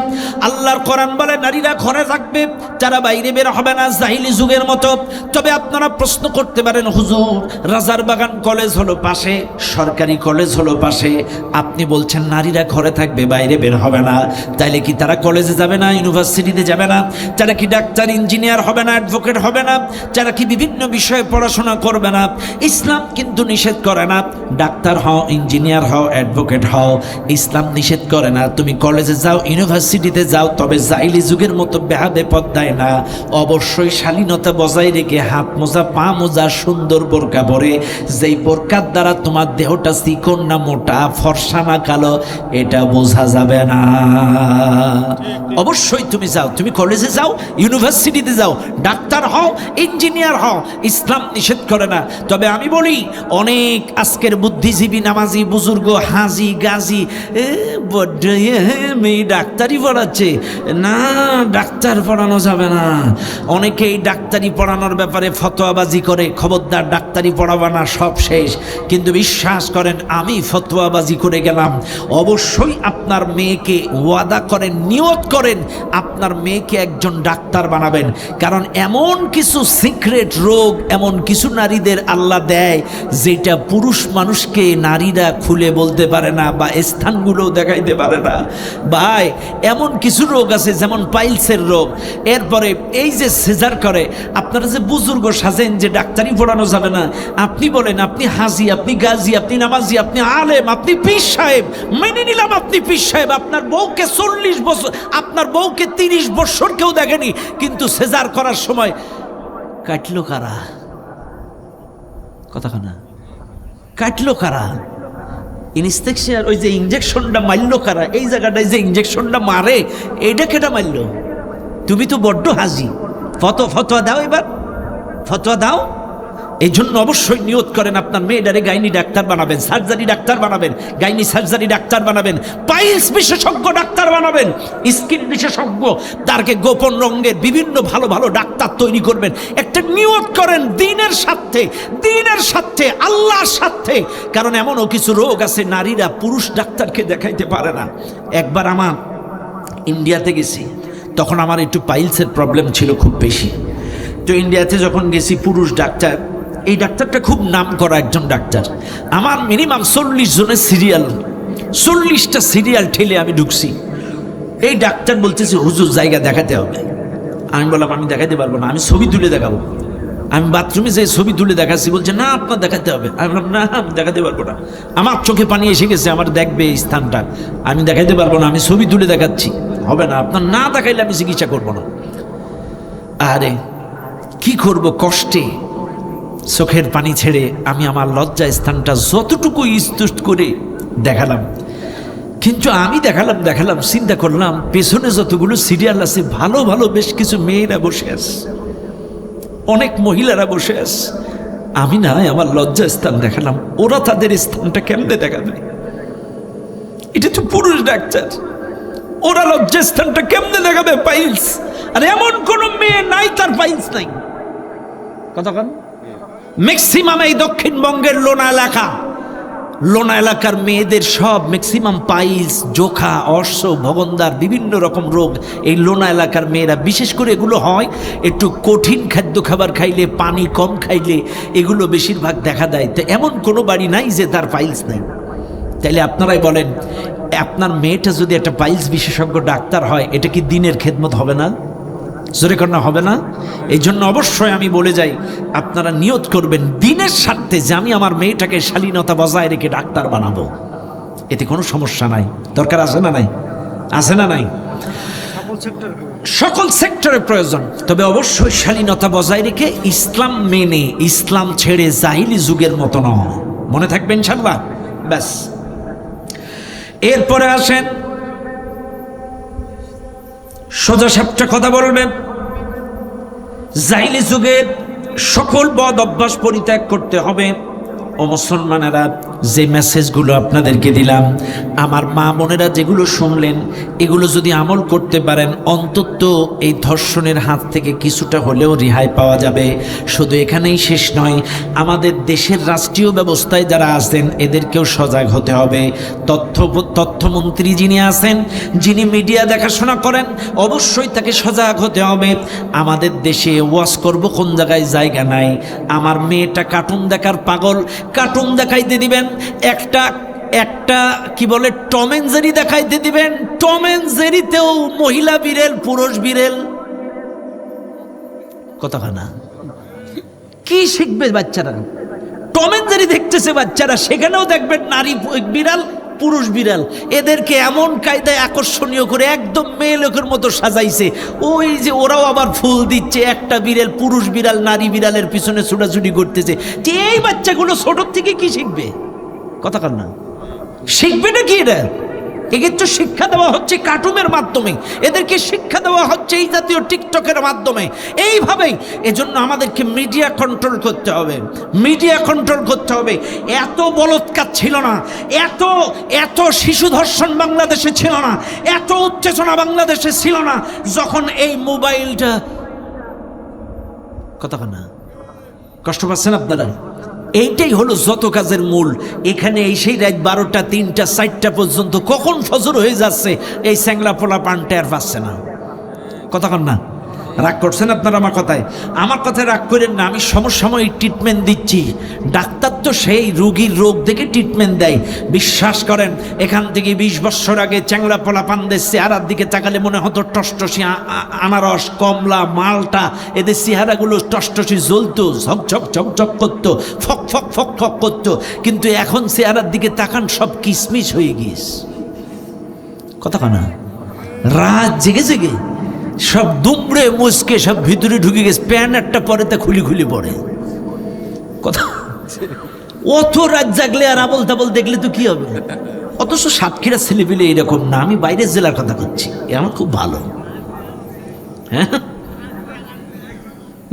আল্লাহর কোরআন বলে নারীরা ঘরে থাকবে, তারা বাইরে বের হবে না জাহিলি যুগের মতো। তবে আপনারা প্রশ্ন করতে পারেন, হুজুর রাজার বাগান কলেজ হলো পাশে, সরকারি কলেজ হলো পাশে, আপনি বলছেন নারীরা ঘরে থাকবে বাইরে বের হবে না, তাইলে কি তারা কলেজে যাবে না, ইউনিভার্সিটিতে যাবে না? তারা কি ডাক্তার ইঞ্জিনিয়ার হবে না, অ্যাডভোকেট হবে না? তারা কি বিভিন্ন বিষয়ে পড়াশোনা করবে না? ইসলাম কিন্তু নিষেধ করে না, ডাক্তার হও, ইঞ্জিনিয়ার হও, অ্যাডভোকেট হও, ইসলাম নিষেধ করে না। তুমি কলেজে যাও, ইউনিভার্সিটিতে যাও, তবে জাহিলি যুগের মতো বেহাবে পদ্মায় না। অবশ্যই শালীনতা বজায় রেখে হাত মোজা, পা মোজা, সুন্দর বোরকা পরে, যেই বোরকার দ্বারা তোমার দেহটা চিকন না মোটা, ফর্সা না কালো, এটা বোঝা যাবে না। অবশ্যই তুমি যাও, তুমি কলেজে যাও, ইউনিভার্সিটিতে যাও, ডাক্তার হও, ইঞ্জিনিয়ার হও, ইসলাম নিষেধ করে না। তবে আমি বলি, অনেক আজকের বুদ্ধিজীবী, নামাজি, বুজুর্গ, হাজি, গাজী, বড্ড মেয়ে ডাক্তারি পড়াচ্ছে, না ডাক্তার পড়ানো যাবে না। অনেকেই ডাক্তারি পড়ানোর ব্যাপারে ফতোয়াবাজি করে, খবরদার ডাক্তারি পড়াবা না, সব শেষ। কিন্তু বিশ্বাস করেন, আমি ফতোয়াবাজি করে গেলাম। অবশ্যই আপনার মেয়েকে ওয়াদা করেন, নিয়ত করেন, আপনার মেয়েকে একজন ডাক্তার বানাবেন। কারণ এমন কিছু সিক্রেট রোগ, এমন কিছু নারীদের আল্লাহ দেয় যেটা পুরুষ মানুষকে নারীরা খুলে বলতে পারে না, বা স্থানগুলো দেখাইতে পারে না। ভাই, এমন কিছু রোগ আছে, যেমন পাইলসের রোগ। এরপরে এই যে সিজার করে, আপনারা যে বুজুর্গ সাজেন যে ডাক্তারি পড়ানো যাবে না, আপনি বলেন আপনি হাজি, আপনি গাজী, আপনি নামাজি, আপনি আলেম, আপনি পীর সাহেব, মেনে নিলাম আপনি পীর সাহেব, আপনার বউকে 40 বছর, আপনার বউকে 30 বছর কেউ দেখেনি, কিন্তু সিজার করার সময় কাটলো কারা? কথাখানা কাটলো কারা? ইনস্ট্রাকশন, ওই যে ইঞ্জেকশনটা মারলো কারা? এই জায়গাটায় যে ইঞ্জেকশনটা মারে, এইটা কেটা মারলো? তুমি তো বড্ড হাজি, ফতোয়া দাও, এবার ফতোয়া দাও। এই জন্য অবশ্যই নিয়ত করেন, আপনার মেয়েটারে গাইনি ডাক্তার বানাবেন, সার্জারি ডাক্তার বানাবেন, গাইনি সার্জারি ডাক্তার বানাবেন, পাইলস বিশেষজ্ঞ ডাক্তার বানাবেন, স্কিন বিশেষজ্ঞ, তারকে গোপন রঙের বিভিন্ন ভালো ভালো ডাক্তার তৈরি করবেন। একটা নিয়ত করেন দিনের সাথে, আল্লাহর সাথে। কারণ এমনও কিছু রোগ আছে নারীরা পুরুষ ডাক্তারকে দেখাইতে পারে না। একবার আমার ইন্ডিয়াতে গেছি, তখন আমার একটু পাইলসের প্রবলেম ছিল খুব বেশি। তো ইন্ডিয়াতে যখন গেছি, পুরুষ ডাক্তার, এই ডাক্তারটা খুব নাম করা একজন ডাক্তার। আমার মিনিমাম 40 জনের সিরিয়াল, 40টা সিরিয়াল ঠেলে আমি ঢুকছি। এই ডাক্তার বলতেছে, হুজুর জায়গা দেখাতে হবে। আমি বললাম আমি দেখাতে পারবো না, আমি ছবি তুলে দেখাবো। আমি বাথরুমে যে ছবি তুলে দেখাচ্ছি, বলছে না আপনার দেখাতে হবে। আমি বললাম না, আমি দেখাতে পারবো না, আমার চোখে পানি এসে গেছে, আমার দেখবে এই স্থানটা, আমি দেখাতে পারবো না, আমি ছবি তুলে দেখাচ্ছি, হবে না, আপনার না দেখাইলে আমি চিকিৎসা করবো না। আরে কি করব, কষ্টে চোখের পানি ছেড়ে আমি আমার লজ্জা স্থানটা যতটুকু ইস্তুষ্ট করে দেখালাম। কিন্তু আমি দেখালাম, চিন্তা করলাম পেছনে যতগুলো সিরিয়াল আছে, ভালো ভালো বেশ কিছু মেয়েরা বসে আছে, অনেক মহিলারা বসে আছে। আমি না আমার লজ্জা স্থান দেখালাম, ওরা তাদের স্থানটা কেমনে দেখাবে? এটা তো পুরুষ ডাক্তার, ওরা লজ্জা স্থানটা কেমনে দেখাবে? পাইলস। আর এমন কোন মেয়ে নাই তার পাইলস নাই। কতক্ষণ ম্যাক্সিমাম এই দক্ষিণবঙ্গের লোনা এলাকার মেয়েদের সব ম্যাক্সিমাম পাইলস, জোখা, অর্শ, ভগন্দার, বিভিন্ন রকম রোগ এই লোনা এলাকার মেয়েরা। বিশেষ করে এগুলো হয় একটু কঠিন খাদ্য খাবার খাইলে, পানি কম খাইলে, এগুলো বেশিরভাগ দেখা দেয়। তো এমন কোনো বাড়ি নাই যে তার পাইলস নাই। তাইলে আপনারাই বলেন, আপনার মেয়েটা যদি একটা পাইলস বিশেষজ্ঞ ডাক্তার হয়, এটা কি দিনের খেদমত হবে না? জোরে কন্যা হবে না? এই জন্য অবশ্যই আমি বলে যাই, আপনারা নিয়ত করবেন দিনের স্বার্থে যে আমি আমার মেয়েটাকে শালীনতা বজায় রেখে ডাক্তার বানাবো। এতে কোনো সমস্যা নাই। দরকার আছে না নাই? আছে না নাই? সকল সেক্টরে প্রয়োজন, তবে অবশ্যই শালীনতা বজায় রেখে, ইসলাম মেনে, ইসলাম ছেড়ে জাহিলি যুগের মতো নয়। মনে থাকবেন ইনশাআল্লাহ। ব্যাস, এরপরে আসেন সোজা সাপটা কথা বলবেন। জাহিলি যুগের সকল বদ অভ্যাস পরিত্যাগ করতে হবে। ও মুসলমানেরা, যে মেসেজগুলো আপনাদেরকে দিলাম, আমার মা বোনেরা যেগুলো শুনলেন, এগুলো যদি আমল করতে পারেন, অন্তত এই ধর্ষণের হাত থেকে কিছুটা হলেও রেহাই পাওয়া যাবে। শুধু এখানেই শেষ নয়, আমাদের দেশের রাষ্ট্রীয় ব্যবস্থায় যারা আছেন এদেরকেও সজাগ হতে হবে। তথ্যমন্ত্রী যিনি আছেন, যিনি মিডিয়া দেখাশোনা করেন, অবশ্যই তাকে সজাগ হতে হবে। আমাদের দেশে ওয়াজ করব কোন জায়গায় জায়গা নাই। আমার মেয়েটা কার্টুন দেখার পাগল, কার্টুন দেখাইতে দিবেন, একটা কি বলে টম এন্ড জেরি দেখাইতে দিবেন, টম এন্ড জেরিতেও মহিলা বিড়েল পুরুষ বিড়েল, কতখানা কি শিখবে বাচ্চারা? টম এন্ড জেরি দেখতেছে বাচ্চারা, সেখানেও দেখবেন নারী বিড়াল পুরুষ বিড়াল। এদেরকে এমন কায়দায় আকর্ষণীয় করে একদম মেয়ে লোকের মতো সাজাইছে, ওই যে ওরাও আবার ফুল দিচ্ছে, একটা বিড়াল পুরুষ বিড়াল নারী বিড়ালের পিছনে ছোটাছুটি করতেছে। যে এই বাচ্চাগুলো ছোট থেকে কি শিখবে? কথা কর না, শিখবে না কি? এদের তো শিক্ষা দেওয়া হচ্ছে কার্টুনের মাধ্যমে, এদেরকে শিক্ষা দেওয়া হচ্ছে এই জাতীয় টিকটকের মাধ্যমে। এইভাবেই এজন্য আমাদেরকে মিডিয়া কন্ট্রোল করতে হবে, মিডিয়া কন্ট্রোল করতে হবে। এত বলৎকার ছিল না, এত শিশু ধর্ষণ বাংলাদেশে ছিল না, এত উত্তেজনা বাংলাদেশে ছিল না যখন এই মোবাইলটা, কথা না, কষ্ট পাচ্ছেন আপনারা? এইটাই হলো যত কাজের মূল। এখানে এই সেই রাত 12টা 3টা 4টা পর্যন্ত কখন ফজর হয়ে যাচ্ছে এই স্যাংলা পোলা পানটা আর পাচ্ছে না। কথা কন না, রাগ করছেন আপনারা আমার কথায় রাগ করেন না। আমি সমসাময়িক ট্রিটমেন্ট দিচ্ছি, ডাক্তার তো সেই রোগীর রোগ দেখে ট্রিটমেন্ট দেয়। বিশ্বাস করেন, এখান থেকে 20 বছর আগে চ্যাংলা পোলা পানদের চেহারার দিকে তাকালে মনে হতো টসটসি আনারস, কমলা, মালটা, এদের চেহারাগুলো টসটসি জ্বলতো, ঝকঝক ঝকঝক করতো, ফক ফক ফক ফক করতো। কিন্তু এখন চেহারার দিকে তাকান, সব কিসমিস হয়ে গিয়েছে। কথা কানা, রাত জেগে জেগে সব দুমড়ে মুচকে সব ভিতরে ঢুকে গেছে, প্যান্ট একটা পরে তা খুলি খুলি পড়ে। কথা, অত রাত জাগলে আর আবল তাবল দেখলে তো কি হবে? অথচ সাতক্ষীরা ছেলেপিলে এরকম না, আমি বাইরের জেলার কথা করছি, আমার খুব ভালো। হ্যাঁ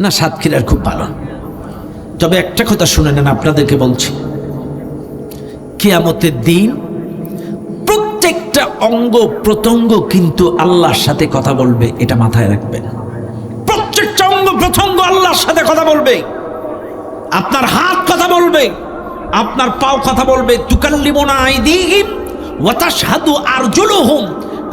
না, সাতক্ষীরার খুব ভালো। তবে একটা কথা শুনে নেন, আপনাদেরকে বলছি, কিয়ামতের দিন প্রত্যেকটা অঙ্গ প্রত্যঙ্গ কিন্তু আল্লাহর সাথে কথা বলবে, এটা মাথায় রাখবেন। প্রত্যেকটা অঙ্গ প্রত্যঙ্গ আল্লাহর সাথে কথা বলবে। আপনার হাত কথা বলবে, আপনার পাও কথা বলবে। তুকাল্লিমুনা আইদিহিম ওয়া তাশহাদু আরজুলুহুম,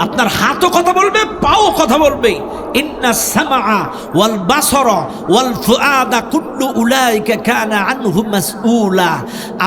আপনার হাতও কথা বলবে, পাও কথা বলবে। ইন্নাস সামআ ওয়াল বাসারা ওয়াল ফুআদা কুল্লু উলাইকা কানা আনহু মাসউলা।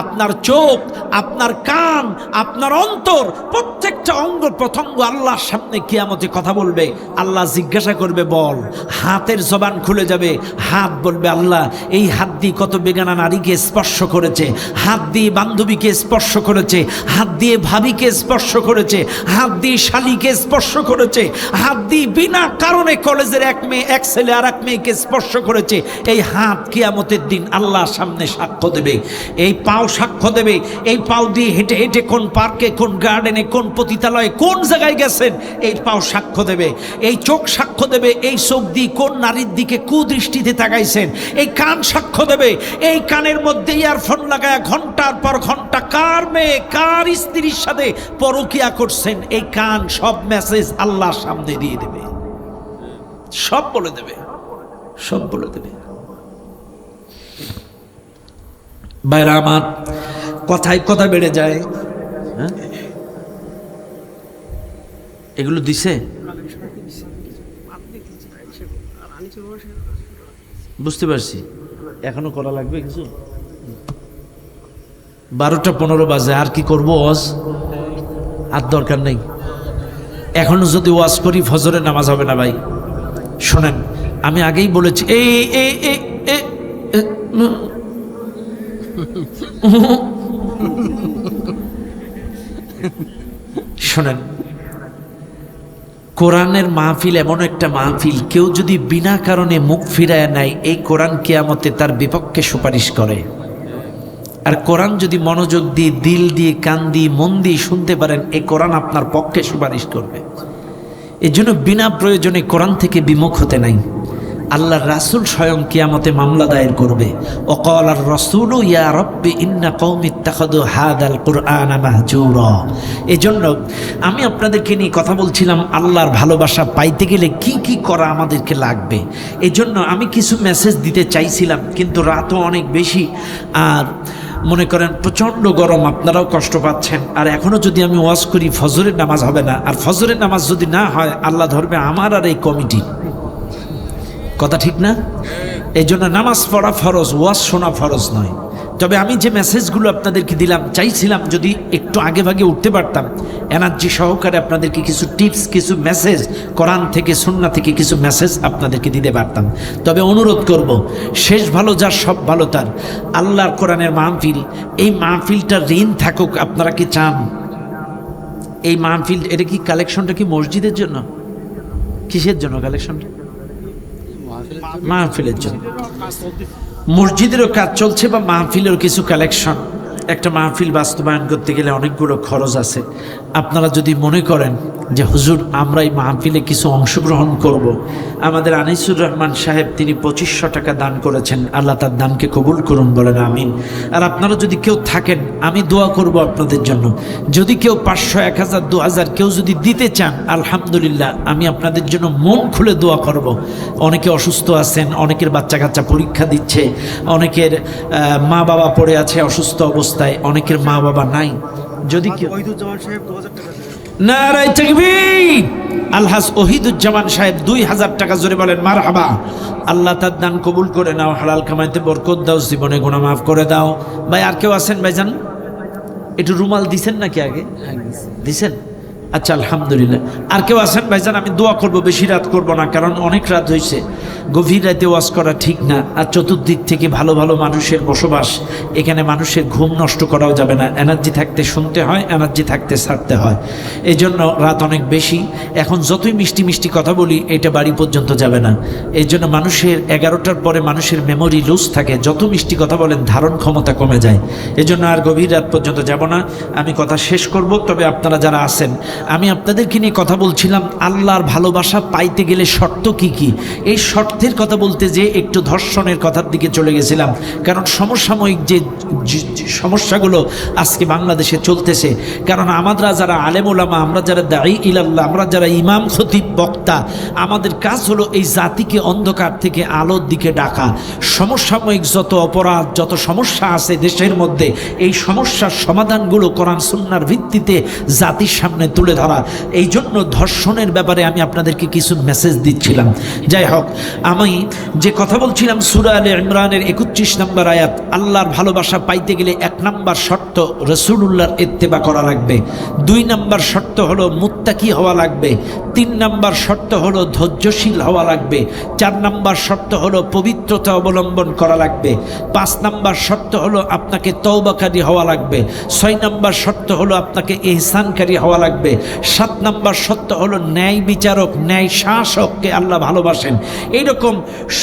আপনার চোখ, আপনার কান, আপনার অন্তর, প্রত্যেকটা অঙ্গ প্রত্যঙ্গ আল্লাহর সামনে কিয়ামতে কথা বলবে। আল্লাহ জিজ্ঞাসা করবে, বল। হাতের জবান খুলে যাবে, হাত বলবে, আল্লাহ এই হাত দিয়ে কত বেগানা নারীকে স্পর্শ করেছে, হাত দিয়ে বান্ধবীকে স্পর্শ করেছে, হাত দিয়ে ভাবিকে স্পর্শ করেছে, হাত দিয়ে শালীকে স্পর্শ করেছে, হাত দিয়ে বিনা কারণে কলেজের এক মেয়ে এক ছেলে আর এক মেয়েকে স্পর্শ করেছে। এই হাত কিয়ামতের দিন আল্লাহর সামনে সাক্ষ্য দেবে। এই পাও সাক্ষ্য দেবে, এই পাও দিয়ে হেঁটে হেঁটে কোন পার্কে, কোন গার্ডেনে, কোন পতিতালয়ে, কোন জায়গায় গেছেন, এই পাও সাক্ষ্য দেবে। এই চোখ সাক্ষ্য দেবে, এই চোখ দিয়ে কোন নারীর দিকে কুদৃষ্টিতে তাকাইছেন। এই কান সাক্ষ্য দেবে, এই কানের মধ্যে ইয়ারফোন লাগায় ঘন্টার পর ঘন্টা কার মেয়ে কার স্ত্রীর সাথে পরকিয়া করছেন। এই কান সব মেসেজ আল্লাহর সামনে দিয়ে দেবে, সব বলে দেবে, সব বলে দেবে। ভাইরা আমার, কথায় কথা বেড়ে যায়। হ্যাঁ, এগুলো দিছে, বুঝতে পারছি। এখনো করা লাগবে কিছু। 12টা 15 বাজে, আর কি করবো? ওয়াজ আর দরকার নেই। এখনো যদি ওয়াজ করি ফজরের নামাজ হবে না ভাই। শোনেন, আমি আগেই বলেছি, শোনেন, কোরআনের মাহফিল এমন একটা মাহফিল, কেউ যদি বিনা কারণে মুখ ফিরায় নেয়, এই কোরআন কিয়ামতে তার বিপক্ষে সুপারিশ করে। আর কোরআন যদি মনোযোগ দিয়ে, দিল দিয়ে, কান দিয়ে, মন দিয়ে শুনতে পারেন, এই কোরআন আপনার পক্ষে সুপারিশ করবে। এই জন্য বিনা প্রয়োজনে কোরআন থেকে বিমুখ হতে নাই। আল্লাহর রাসূল স্বয়ং কিয়ামতে মামলা দায়ের করবে। ওয়াকালার রাসূলু ইয়া রাব্বি ইন্না কওমি ইত্তাখাযু হাযাল কুরআনা মাহজুরা। এজন্য আমি আপনাদেরকে নিয়ে কথা বলছিলাম আল্লাহর ভালোবাসা পাইতে গেলে কি কি করা আমাদেরকে লাগবে। এজন্য আমি কিছু মেসেজ দিতে চাইছিলাম, কিন্তু রাতও অনেক বেশি, আর মনে করেন প্রচণ্ড গরম, আপনারাও কষ্ট পাচ্ছেন। আর এখনও যদি আমি ওয়াজ করি ফজরের নামাজ হবে না, আর ফজরের নামাজ যদি না হয় আল্লাহ ধরবে আমার আর এই কমিটি। কথা ঠিক না? এই জন্য নামাজ পড়া ফরজ, ওয়াজ শোনা ফরজ নয়। তবে আমি যে মেসেজগুলো আপনাদেরকে দিলাম, চাইছিলাম যদি একটু আগে ভাগে উঠতে পারতাম, এনার্জি সহকারে আপনাদেরকে কিছু টিপস, কিছু মেসেজ কোরআন থেকে সুন্নাহ থেকে কিছু মেসেজ আপনাদেরকে দিতে পারতাম। তবে অনুরোধ করব, শেষ ভালো যার সব ভালো তার, আল্লাহর কোরআনের মাহফিল, এই মাহফিলটা ঋণ থাকুক। আপনারা কি চান এই মাহফিল, এটা কি কালেকশনটা কি মসজিদের জন্য? কিসের জন্য কালেকশনটা? মাহফিলের জন্য। মসজিদেরও কাজ চলছে বা মাহফিলেরও কিছু কালেকশন। একটা মাহফিল বাস্তবায়ন করতে গেলে অনেকগুলো খরচ আছে। আপনারা যদি মনে করেন যে হুজুর আমরা এই মাহফিলে কিছু অংশগ্রহণ করব, আমাদের আনিসুর রহমান সাহেব তিনি 2500 টাকা দান করেছেন, আল্লাহ তার দানকে কবুল করুন, বলেন আমিন। আর আপনারা যদি কেউ থাকেন, আমি দোয়া করব আপনাদের জন্য। যদি কেউ 500, 1000, 2000 কেউ যদি দিতে চান, আলহামদুলিল্লাহ, আমি আপনাদের জন্য মন খুলে দোয়া করব। অনেকে অসুস্থ আছেন, অনেকের বাচ্চা কাচ্চা পরীক্ষা দিচ্ছে, অনেকের মা বাবা পড়ে আছে অসুস্থ অবস্থায়, অনেকের মা বাবা নাই। যদি কেউ নারায়ে তাকবীর, আলহাজ ওহিদুজ্জামান সাহেব 2000 টাকা জোরে বলেন মারহাবা। আল্লাহ তার দান কবুল করে নাও, হালাল কামাইতে বরকত দাও, জীবনে গুনাহ মাফ করে দাও। ভাই আর কেউ আছেন ভাইজান? একটু রুমাল দিছেন নাকি আগে? দিছেন? আচ্ছা আলহামদুলিল্লাহ। আর কেউ আছেন ভাইজান? আমি দোয়া করব, বেশি রাত করব না, কারণ অনেক রাত হয়েছে, গভীর রাতে ওয়াজ করা ঠিক না। আর চতুর্দিক থেকে ভালো ভালো মানুষের বসবাস, এখানে মানুষের ঘুম নষ্ট করাও যাবে না। এনার্জি থাকতে শুনতে হয়, এনার্জি থাকতে ছাড়তে হয়। এই জন্য রাত অনেক বেশি। এখন যতই মিষ্টি মিষ্টি কথা বলি, এটা বাড়ি পর্যন্ত যাবে না। এই জন্য মানুষের 11টার পরে মানুষের মেমোরি লুজ থাকে, যত মিষ্টি কথা বলেন ধারণ ক্ষমতা কমে যায়। এই জন্য আর গভীর রাত পর্যন্ত যাব না, আমি কথা শেষ করব। তবে আপনারা যারা আছেন, আমি আপনাদেরকে নিয়ে কথা বলছিলাম আল্লাহর ভালোবাসা পাইতে গেলে শর্ত কি কি। এই শর্তের কথা বলতে যে একটু ধর্ষণের কথার দিকে চলে গেছিলাম, কারণ সমসাময়িক যে সমস্যাগুলো আজকে বাংলাদেশে চলতেছে। কারণ আমরা যারা আলেম ওলামা, আমরা যারা দাঈ ইলাল্লাহ, আমরা যারা ইমাম খতিব বক্তা, আমাদের কাজ হলো এই জাতিকে অন্ধকার থেকে আলোর দিকে ডাকা। সমসাময়িক যত অপরাধ, যত সমস্যা আছে দেশের মধ্যে, এই সমস্যার সমাধানগুলো কোরআন সুন্নাহর ভিত্তিতে জাতির সামনে তুলে ধরা। এই জন্য ধর্ষণের ব্যাপারে আমি আপনাদেরকে কিছু মেসেজ দিচ্ছিলাম। যাই হোক, আমি যে কথা বলছিলাম সূরা আলে ইমরানের 31 নম্বর আয়াত, আল্লাহর ভালোবাসা পাইতে গেলে 1 নম্বর শর্ত রাসূলুল্লাহর ইত্তেবা করা লাগবে, 2 নম্বর শর্ত হলো মুত্তাকি হওয়া লাগবে, 3 নম্বর শর্ত হলো ধৈর্যশীল হওয়া লাগবে, 4 নম্বর শর্ত হলো পবিত্রতা অবলম্বন করা লাগবে, 5 নম্বর শর্ত হলো আপনাকে তওবাকারী হওয়া লাগবে, 6 নম্বর শর্ত হলো আপনাকে ইহসানকারী হওয়া লাগবে, 7 নম্বর শর্ত হলো ন্যায় বিচারক, ন্যায় শাসককে আল্লাহ ভালোবাসেন। এইরকম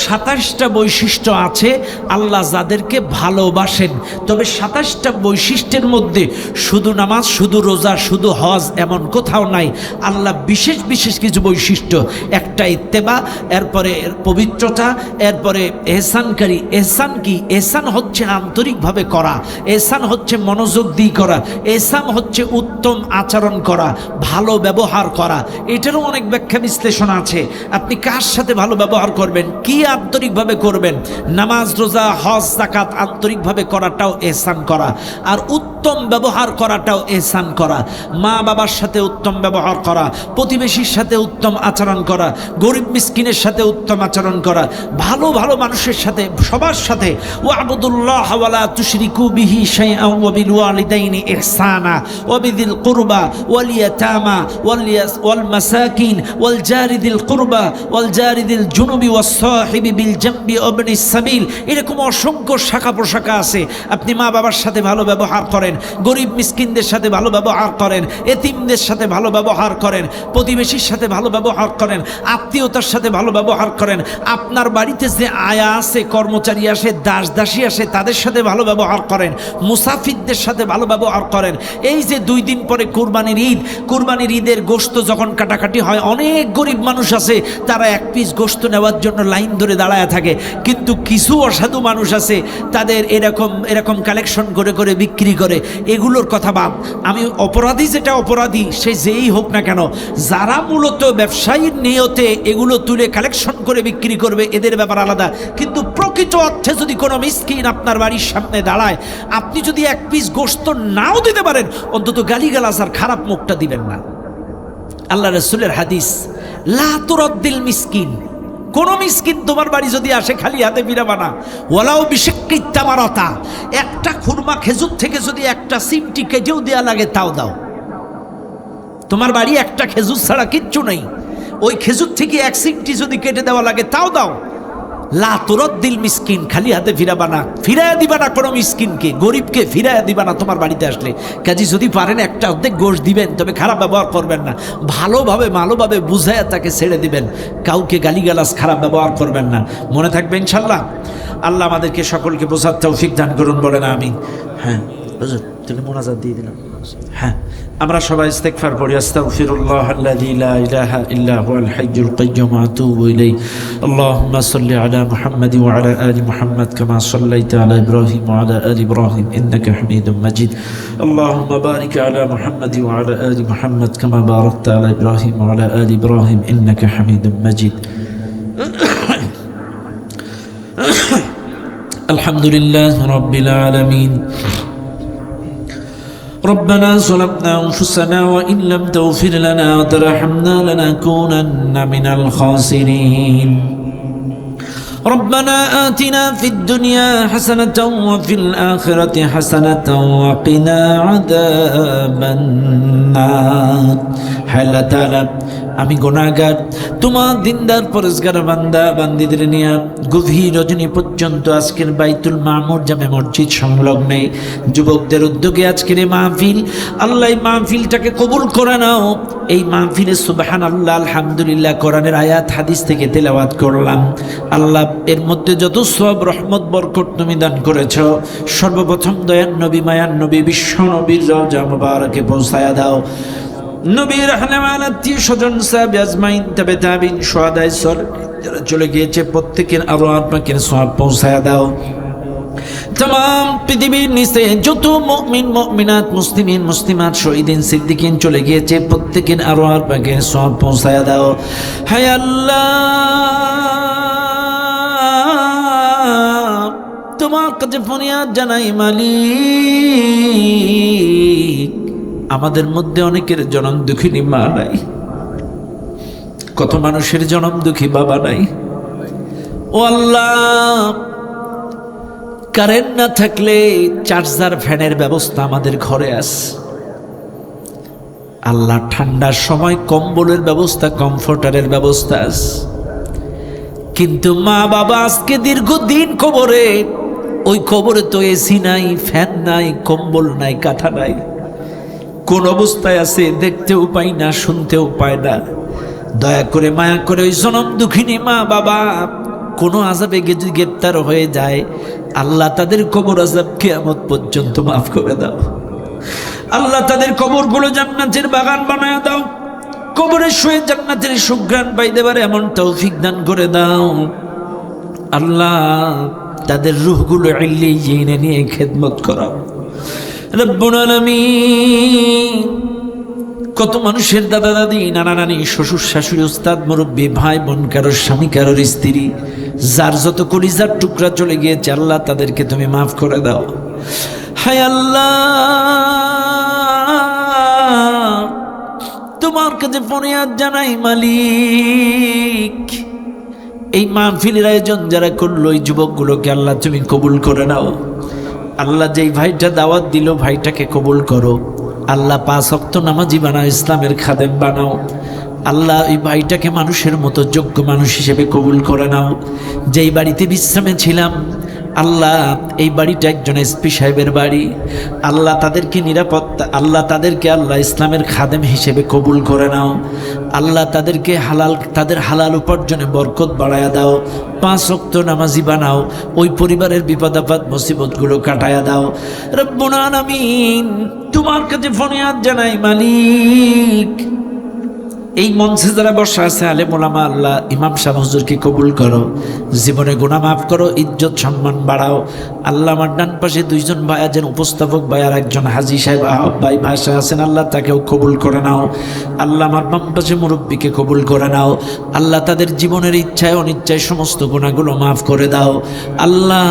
27টা বৈশিষ্ট্য আছে আল্লাহ যাদেরকে ভালোবাসেন। তবে 27টা বৈশিষ্ট্যের মধ্যে শুধু নামাজ, শুধু রোজা, শুধু হজ এমন কোথাও নাই। আল্লাহ বিশেষ বিশেষ কিছু বৈশিষ্ট্য, একটা ইত্তেবা, এরপরে পবিত্রতা, এরপরে এহসানকারী। এহসান কি? এহসান হচ্ছে আন্তরিকভাবে করা, এহসান হচ্ছে মনোযোগ দিয়ে করা, এহসান হচ্ছে উত্তম আচরণ করা, ভালো ব্যবহার করা। এটারও অনেক ব্যাখ্যা বিশ্লেষণ আছে। আপনি কার সাথে ভালো ব্যবহার করবেন, কি আন্তরিকভাবে করবেন। নামাজ, রোজা, হজ, যাকাত আন্তরিকভাবে করাটাও এহসান করা, আর উত্তম ব্যবহার করাটাও এহসান করা। মা বাবার সাথে উত্তম ব্যবহার করা, প্রতিবেশীর সাথে উত্তম আচরণ করা, গরিব মিসকিনের সাথে উত্তম আচরণ করা, ভালো ভালো মানুষের সাথে, সবার সাথে। ওয়াবুদুল্লাহ ওয়ালা তুশরিকু বিহি শাইআন ওয়া বিল ওয়ালিদাইনি ইহসানা ওয়া বিযিল কুরবা ওয়াল ইয়াতামা ওয়াল মাসাকিন ওয়াল জারি দিল কুরবা ওয়াল জারি দিল জুনুবি ওয়াস সাহিবি বিল জামবি ওয়া ইবনিস সাবিল। এরকম অসংখ্য শাখা প্রশাখা আছে। আপনি মা বাবার সাথে ভালো ব্যবহার করেন, গরিব মিসকিনদের সাথে ভালো ব্যবহার করেন, এতিমদের সাথে ভালো ব্যবহার করেন, প্রতিবেশীর সাথে ভালো ব্যবহার করেন, আত্মীয়তার সাথে ভালো ব্যবহার করেন। আপনার বাড়িতে যে আয়া আছে, কর্মচারী আসে, দাস দাসী আসে, তাদের সাথে ভালো ব্যবহার করেন, মুসাফিরদের সাথে ভালো ব্যবহার করেন। এই যে 2 দিন পরে কুরবানির ঈদ, কুরবানির ঈদের গোশত যখন কাটাকাটি হয়, অনেক গরিব মানুষ আছে তারা এক পিস গোশত নেওয়ার জন্য লাইন ধরে দাঁড়ায় থাকে, কিন্তু কিছু অসাধু মানুষ আছে তাদের এরকম কালেকশন করে করে বিক্রি করে। এগুলোর কথা বাদ, আমি অপরাধী যেটা অপরাধী সে যেই হোক না কেন, যারা মূলত ব্যবসায়ীর নিয়তে এগুলো তুলে কালেকশন করে বিক্রি করবে এদের ব্যাপার আলাদা। কিন্তু প্রকৃত অর্থে যদি কোনো মিসকিন আপনার বাড়ির সামনে দাঁড়ায়, আপনি যদি এক পিস গোশত নাও দিতে পারেন, অন্তত গালিগালাজ আর খারাপ মুখটা দিবেন না। আল্লাহ রাসূলের হাদিস, লা তুরাদ্দিল মিসকিন, কোন মিসকিন তোমার বাড়ি যদি আসে খালি হাতে ফিরাবা না। ওয়ালাউ বিশাক্কি তামারাতা, একটা খুরমা খেজুর থেকে যদি একটা সিমটি কেটেও দেয়া লাগে তাও দাও। তোমার বাড়ি একটা খেজুর ছাড়া কিচ্ছু নেই, ওই খেজুর থেকে এক সিমটি যদি কেটে দেওয়া লাগে তাও দাও। লা তুরাদ্দিল মিসকিন, খালি হাতে ফিরাবা না, ফিরাইয়া দিবা না কোনো মিসকিনকে, গরিবকে ফিরাইয়া দিবা না তোমার বাড়িতে আসলে। কাজে যদি পারেন একটা অর্ধেক গোশ দিবেন, তবে খারাপ ব্যবহার করবেন না, ভালোভাবে বুঝাইয়া তাকে ছেড়ে দিবেন, কাউকে গালিগালাজ খারাপ ব্যবহার করবেন না। মনে থাকবে ইনশাল্লাহ। আল্লাহ আমাদেরকে সকলকে বোঝার তৌফিক দান করুন, বলেন আমিন। হ্যাঁ হুজুর, তাহলে মোনাজাত দিয়ে দিলাম। হ্যাঁ, আমরা সবাই ইস্তেগফার পড়ি। আস্তাগফিরুল্লাহ আল্লাযী লা ইলাহা ইল্লা হুয়াল হাইয়্যুল কাইয়্যুম ওয়া আতুবু ইলাইহি। আল্লাহুম্মা সাল্লি আলা মুহাম্মাদ ওয়া আলা আলি মুহাম্মাদ কামা সাল্লাইতা আলা ইব্রাহিম ওয়া আলা আলি ইব্রাহিম ইন্নাকা হামিদুম মাজিদ। আল্লাহুম্মা বারিক আলা মুহাম্মাদ ওয়া আলা আলি মুহাম্মাদ কামা বারাকতা আলা ইব্রাহিম ওয়া আলা আলি ইব্রাহিম ইন্নাকা হামিদুম মাজিদ। আলহামদুলিল্লাহ রাব্বিল আলামিন। ربنا ظلمنا أنفسنا وإن لم تغفر لنا وترحمنا لنكونن من الخاسرين. ربنا آتنا في الدنيا حسنة وفي الآخرة حسنة وقنا عذاب النار. حلا تعالى আমি গুনাহগার, তোমার দিনদার পরেজগার বান্দা বান্দীদের নিয়ে গভীর রজনী পর্যন্ত আজকের বাইতুল মামুর জামে মসজিদ সংলগ্নে যুবকদের উদ্যোগে আজকের এই মাহফিল, আল্লাহ এই মাহফিলটাকে কবুল করে নাও। এই মাহফিলে সুবহানাল্লাহ আলহামদুলিল্লাহ কোরআনের আয়াত হাদিস থেকে তেলাওয়াত করলাম। আল্লাহ এর মধ্যে যত সওয়াব রহমত বরকত তুমি দান করেছ, সর্বপ্রথম দয়ার নবী মায়ার নবী বিশ্ব নবীর রওজা মুবারকে পৌঁছায়া দাও। নবীর আহলেওয়াল আত্মীয় স্বজন সাহাবে আজমাইন তাবে তাবিন শুহাদায়ে সালিহিন যারা চলে গিয়েছে প্রত্যেকের আরওয়াহ পাকের সওয়াব পৌঁছায়া দাও। तमाम পৃথিবীর নিচে যত মুমিন মুমিনাত মুসলিমিন মুসলিমাত শহীদিন সিদ্দিকিন চলে গিয়েছে প্রত্যেকের আরওয়াহ পাকের সওয়াব পৌঁছায়া দাও। হায় আল্লাহ, তোমার কাছে ফরিয়াদ জানাই মালিক, আমাদের মধ্যে অনেকের জনম দুঃখিনী মা নাই, কত মানুষের জনম দুঃখী বাবা নাই। ও আল্লাহ, কারেন্ট না থাকলে চার্জার ফ্যানের ব্যবস্থা আমাদের ঘরে আছে। আল্লাহ, ঠান্ডার সময় কম্বলের ব্যবস্থা, কমফোর্টারের ব্যবস্থা আছে, কিন্তু মা বাবা আজকে দীর্ঘদিন কবরে, ওই কবরে তো এসি নাই, ফ্যান নাই, কম্বল নাই, কাঁথা নাই, কোন অবস্থায় আছে দেখতেও পাই না, শুনতেও পায় না। দয়া করে মায়া করে ওই জনম দুঃখিনী মা বাবা কোনো আযাবে যদি গ্রেপ্তার হয়ে যায়, আল্লাহ তাদের কবর আযাব কিয়ামত পর্যন্ত মাফ করে দাও। আল্লাহ তাদের কবরগুলো জান্নাতের বাগান বানায় দাও, কবরে শুয়ে জান্নাতের সুঘ্রাণ পাইতে পারে এমন তৌফিক দান করে দাও। আল্লাহ, তাদের রূহগুলো ইল্লিয়িনে নিয়ে খেদমত করাও রব্বুল আলামিন। কত মানুষের দাদা দাদি, নানা নানি, শ্বশুর শাশুড়ি, উস্তাদ মুরব্বী, ভাই বোন, কারোর স্বামী, কারোর স্ত্রী, যার যত কলিজার টুকরা চলে গিয়েছে, আল্লাহ তাদেরকে তুমি মাফ করে দাও। হায় আল্লাহ, তোমার কাছে ফরিয়াদ জানাই মালিক, এই মাহফিলের আয়োজন যারা করলো এই যুবকগুলোকে আল্লাহ তুমি কবুল করে নাও। আল্লাহ, যেই ভাইটা দাওয়াত দিল ভাইটাকে কবুল করো। আল্লাহ, 5 ওয়াক্ত নামাজি বানাও, ইসলামের খাদেম বানাও। আল্লাহ, এই ভাইটাকে মানুষের মতো যোগ্য মানুষ হিসেবে কবুল করে নাও। যেই বাড়িতে বিশ্রামে ছিলাম আল্লাহ এই বাড়িটা একজন এসপি সাহেবের বাড়ি, আল্লাহ তাদেরকে নিরাপত্তা, আল্লাহ তাদেরকে আল্লাহ ইসলামের খাদেম হিসেবে কবুল করে নাও। আল্লাহ তাদেরকে তাদের হালাল উপার্জনে বরকত বাড়ায়া দাও, 5 ওয়াক্ত নামাজি বানাও, ওই পরিবারের বিপদ আপদ মুসিবতগুলো কাটায়া দাও। রব্বুল আলামিন, তোমার কাছে ফরিয়াদ জানাই মালিক, এই মঞ্চে যারা বসা আছে আলেম ওলামা, আল্লাহ ইমাম সাহেব হুজুরকে কবুল করো, জীবনে গুনাহ মাফ করো, ইজ্জত সম্মান বাড়াও। আল্লাহ আমার ডান পাশে 2 জন ভাই আছেন, উপস্থাপক ভাই আর একজন হাজী সাহেব আহব ভাই ভাষা আছেন, আল্লাহ তাকেও কবুল করে নাও। আল্লাহ আমার বাম পাশে মুরব্বীকে কবুল করে নাও। আল্লাহ তাদের জীবনের ইচ্ছায় অনিচ্ছায় সমস্ত গুনাহগুলো মাফ করে দাও। আল্লাহ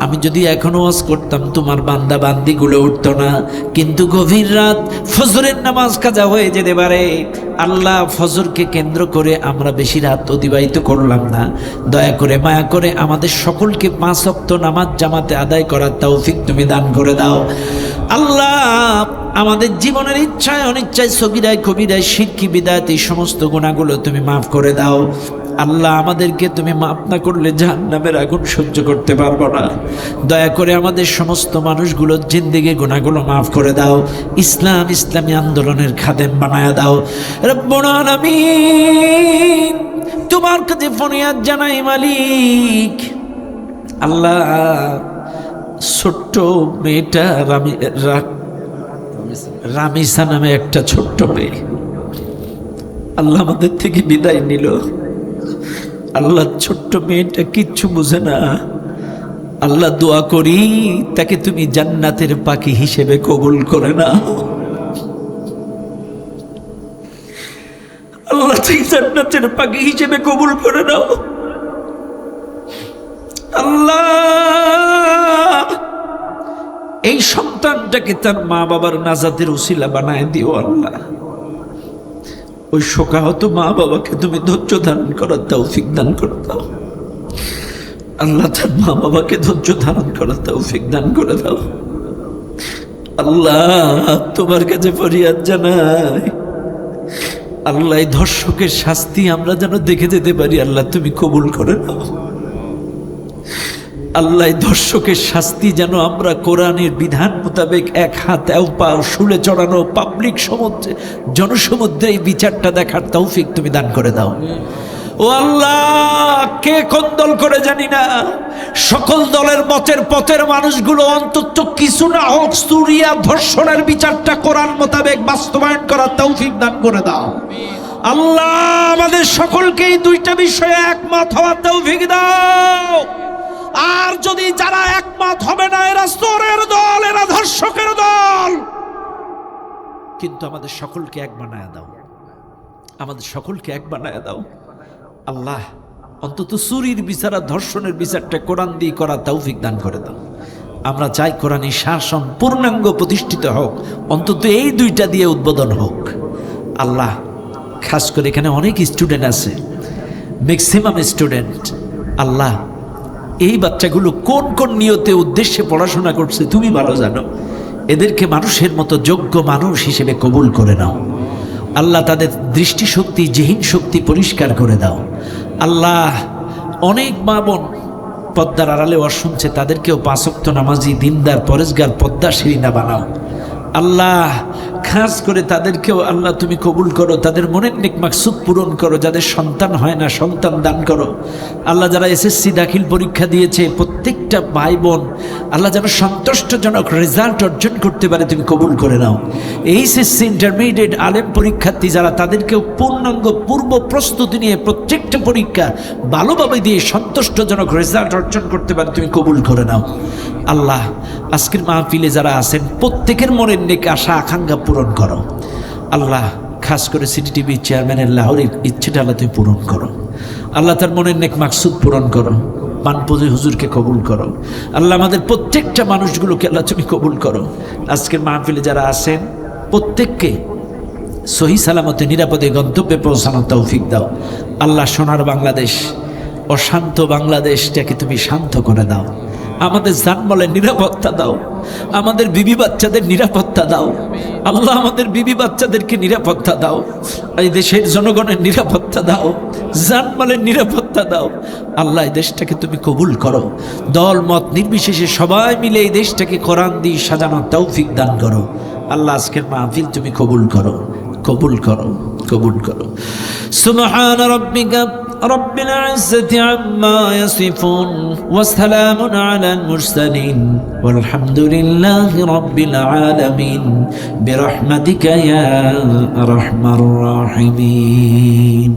আমি যদি এখনো ওয়াজ করতাম তোমার বান্দা বান্দিগুলো উঠতো না, কিন্তু গভীর রাত ফজরের নামাজ কাজা হয়ে যেতে পারে। আল্লাহ ফজরকে কেন্দ্র করে আমরা বেশি রাত অতিবাহিত করলাম না, দয়া করে মায়া করে আমাদের সকলকে 5 ওয়াক্ত নামাজ জামাতে আদায় করার তৌফিক তুমি দান করে দাও। আল্লাহ আমাদের জীবনের ইচ্ছায় অনিচ্ছায় সগীরায় কবিরায় শিরকি বিদাত এই সমস্ত গুনাহগুলো তুমি মাফ করে দাও। আল্লাহ আমাদেরকে তুমি মাফ না করলে জাহান্নামের আগুন সহ্য করতে পারবো না। দয়া করে আমাদের সমস্ত মানুষগুলোর জিন্দেগি গুনাহগুলো মাফ করে দাও, ইসলামী আন্দোলনের খাদেম বানায়া দাও। রব্বুল আলামিন, তোমার কাছে ফরিয়াদ জানাই মালিক, আল্লাহ ছোট্ট মেয়েটা রামিসা নামে একটা ছোট্ট মেয়ে আল্লাহ আমাদের থেকে বিদায় নিল। আল্লাহ ছোট্ট মেয়েটা কিচ্ছু বুঝে না, আল্লাহ দোয়া করি তাকে তুমি জান্নাতের পাখি হিসেবে কবুল করে নাও। আল্লাহ তাকে জান্নাতের পাখি হিসেবে কবুল করে নাও। আল্লাহ এই সন্তানটাকে তার মা বাবার নাজাতের উসিলা বানায় দিও। আল্লাহ ওই শোকাহত মা বাবাকে তুমি ধৈর্য ধারণ করার তৌফিক দান করে দাও। আল্লাহ তার মা বাবাকে ধৈর্য ধারণ করার তৌফিক দান করে দাও। আল্লাহ তোমার কাছে ফরিয়াদ জানাই, আল্লাহ এই ধর্ষকের শাস্তি আমরা যেন দেখে যেতে পারি, আল্লাহ তুমি কবুল করে নাও। আল্লাহ ধর্ষকের শাস্তি যেন আমরা কোরআনের বিধান মোতাবেক এক হাত এক পা শুলে চড়ানো পাবলিক সমুদ্রে জনসমুদ্রে এই বিচারটা দেখার তৌফিক তুমি দান করে দাও। ও আল্লাহ, কে কোন দল করে জানি না, সকল দলের পথের মানুষগুলো অন্তত কিছু না হোক সুরিয়া ধর্ষণের বিচারটা কোরআন মোতাবেক বাস্তবায়ন করার তৌফিক দান করে দাও। আল্লাহ আমাদের সকলকে এই 2টা বিষয়ে একমত হওয়ার তৌফিক দাও। আর যদি যারা একমত হবে না, এরা চোরের দল, এরা ধর্ষকের দল, কিন্তু আমাদের সকলকে এক বানায়া দাও, আমাদের সকলকে এক বানায়া দাও। আল্লাহ অন্তত চুরির বিচার আর ধর্ষণের বিচারটা কোরআন দিয়ে করা তৌফিক দান করে দাও। আমরা চাই কোরআনী শাসন পূর্ণাঙ্গ প্রতিষ্ঠিত হোক, অন্তত এই 2টা দিয়ে উদ্বোধন হোক। আল্লাহ খাস করে এখানে অনেক স্টুডেন্ট আছে, ম্যাক্সিমাম স্টুডেন্ট, আল্লাহ এই বাচ্চাগুলো কোন কোন নিয়তে উদ্দেশ্যে পড়াশোনা করছে তুমি ভালো জানো। এদেরকে মানুষের মতো যোগ্য মানুষ হিসেবে কবুল করে নাও। আল্লাহ তাদের দৃষ্টিশক্তি জিহীন শক্তি পরিষ্কার করে দাও। আল্লাহ অনেক মা বোন পদ্মার আড়ালে ওয়াজ শুনছে, তাদেরকেও 5 ওয়াক্ত নামাজি দিনদার পরেশগার পদ্মাশিনী না বানাও। আল্লাহ খাস করে তাদেরকেও আল্লাহ তুমি কবুল করো, তাদের মনের নেক মাকসুদ পূরণ করো, যাদের সন্তান হয় না সন্তান দান করো। আল্লাহ যারা এসএসসি দাখিল পরীক্ষা দিয়েছে প্রত্যেকটা ভাই বোন আল্লাহ যেন সন্তুষ্টজনক রেজাল্ট অর্জন করতে পারে তুমি কবুল করে নাও। এইচএসসি ইন্টারমিডিয়েট আলেম পরীক্ষার্থী যারা, তাদেরকেও পূর্ণাঙ্গ পূর্ব প্রস্তুতি নিয়ে প্রত্যেকটা পরীক্ষা ভালোভাবে দিয়ে সন্তুষ্টজনক রেজাল্ট অর্জন করতে পারে তুমি কবুল করে নাও। আল্লাহ আজকের মাহফিলে যারা আছেন প্রত্যেকের মনের নেক আশা আকাঙ্ক্ষা পূরণ করো। আল্লাহ খাস করে সিটিটিভি চেয়ারম্যানের লাহোরের ইচ্ছেটা আল্লাহ তুমি পূরণ করো। আল্লাহ তার মনের নেক মাকসুদ পূরণ করো। পানপুজি হুজুরকে কবুল করো। আল্লাহ আমাদের প্রত্যেকটা মানুষগুলোকে আল্লাহ তুমি কবুল করো। আজকের মাহফিলে যারা আছেন প্রত্যেককে সহি সালামতে নিরাপদে গন্তব্যে পৌঁছানোর তৌফিক দাও। আল্লাহ সোনার বাংলাদেশ, অশান্ত বাংলাদেশটাকে তুমি শান্ত করে দাও। আমাদের জানমালের নিরাপত্তা দাও, আমাদের বিবি বাচ্চাদের নিরাপত্তা দাও আল্লাহ, আমাদের বিবি বাচ্চাদেরকে নিরাপত্তা দাও, এই দেশের জনগণের নিরাপত্তা দাও, জানমালের নিরাপত্তা দাও আল্লাহ। এই দেশটাকে তুমি কবুল করো, দল মত নির্বিশেষে সবাই মিলে এই দেশটাকে কোরআন দিয়ে সাজানোর তৌফিক দান করো আল্লাহ। আজকের মাহফিল তুমি কবুল করো, কবুল করো, কবুল করো। সুবহান রাব্বিকা রব্বিল ইজ্জাতি আম্মা ইয়াসিফুন ওয়া সালামুন আলাল মুরসালিন ওয়ালহামদুলিল্লাহি রাব্বিল আলামিন বিরহমাতিকা ইয়া আরহামার রাহিমিন।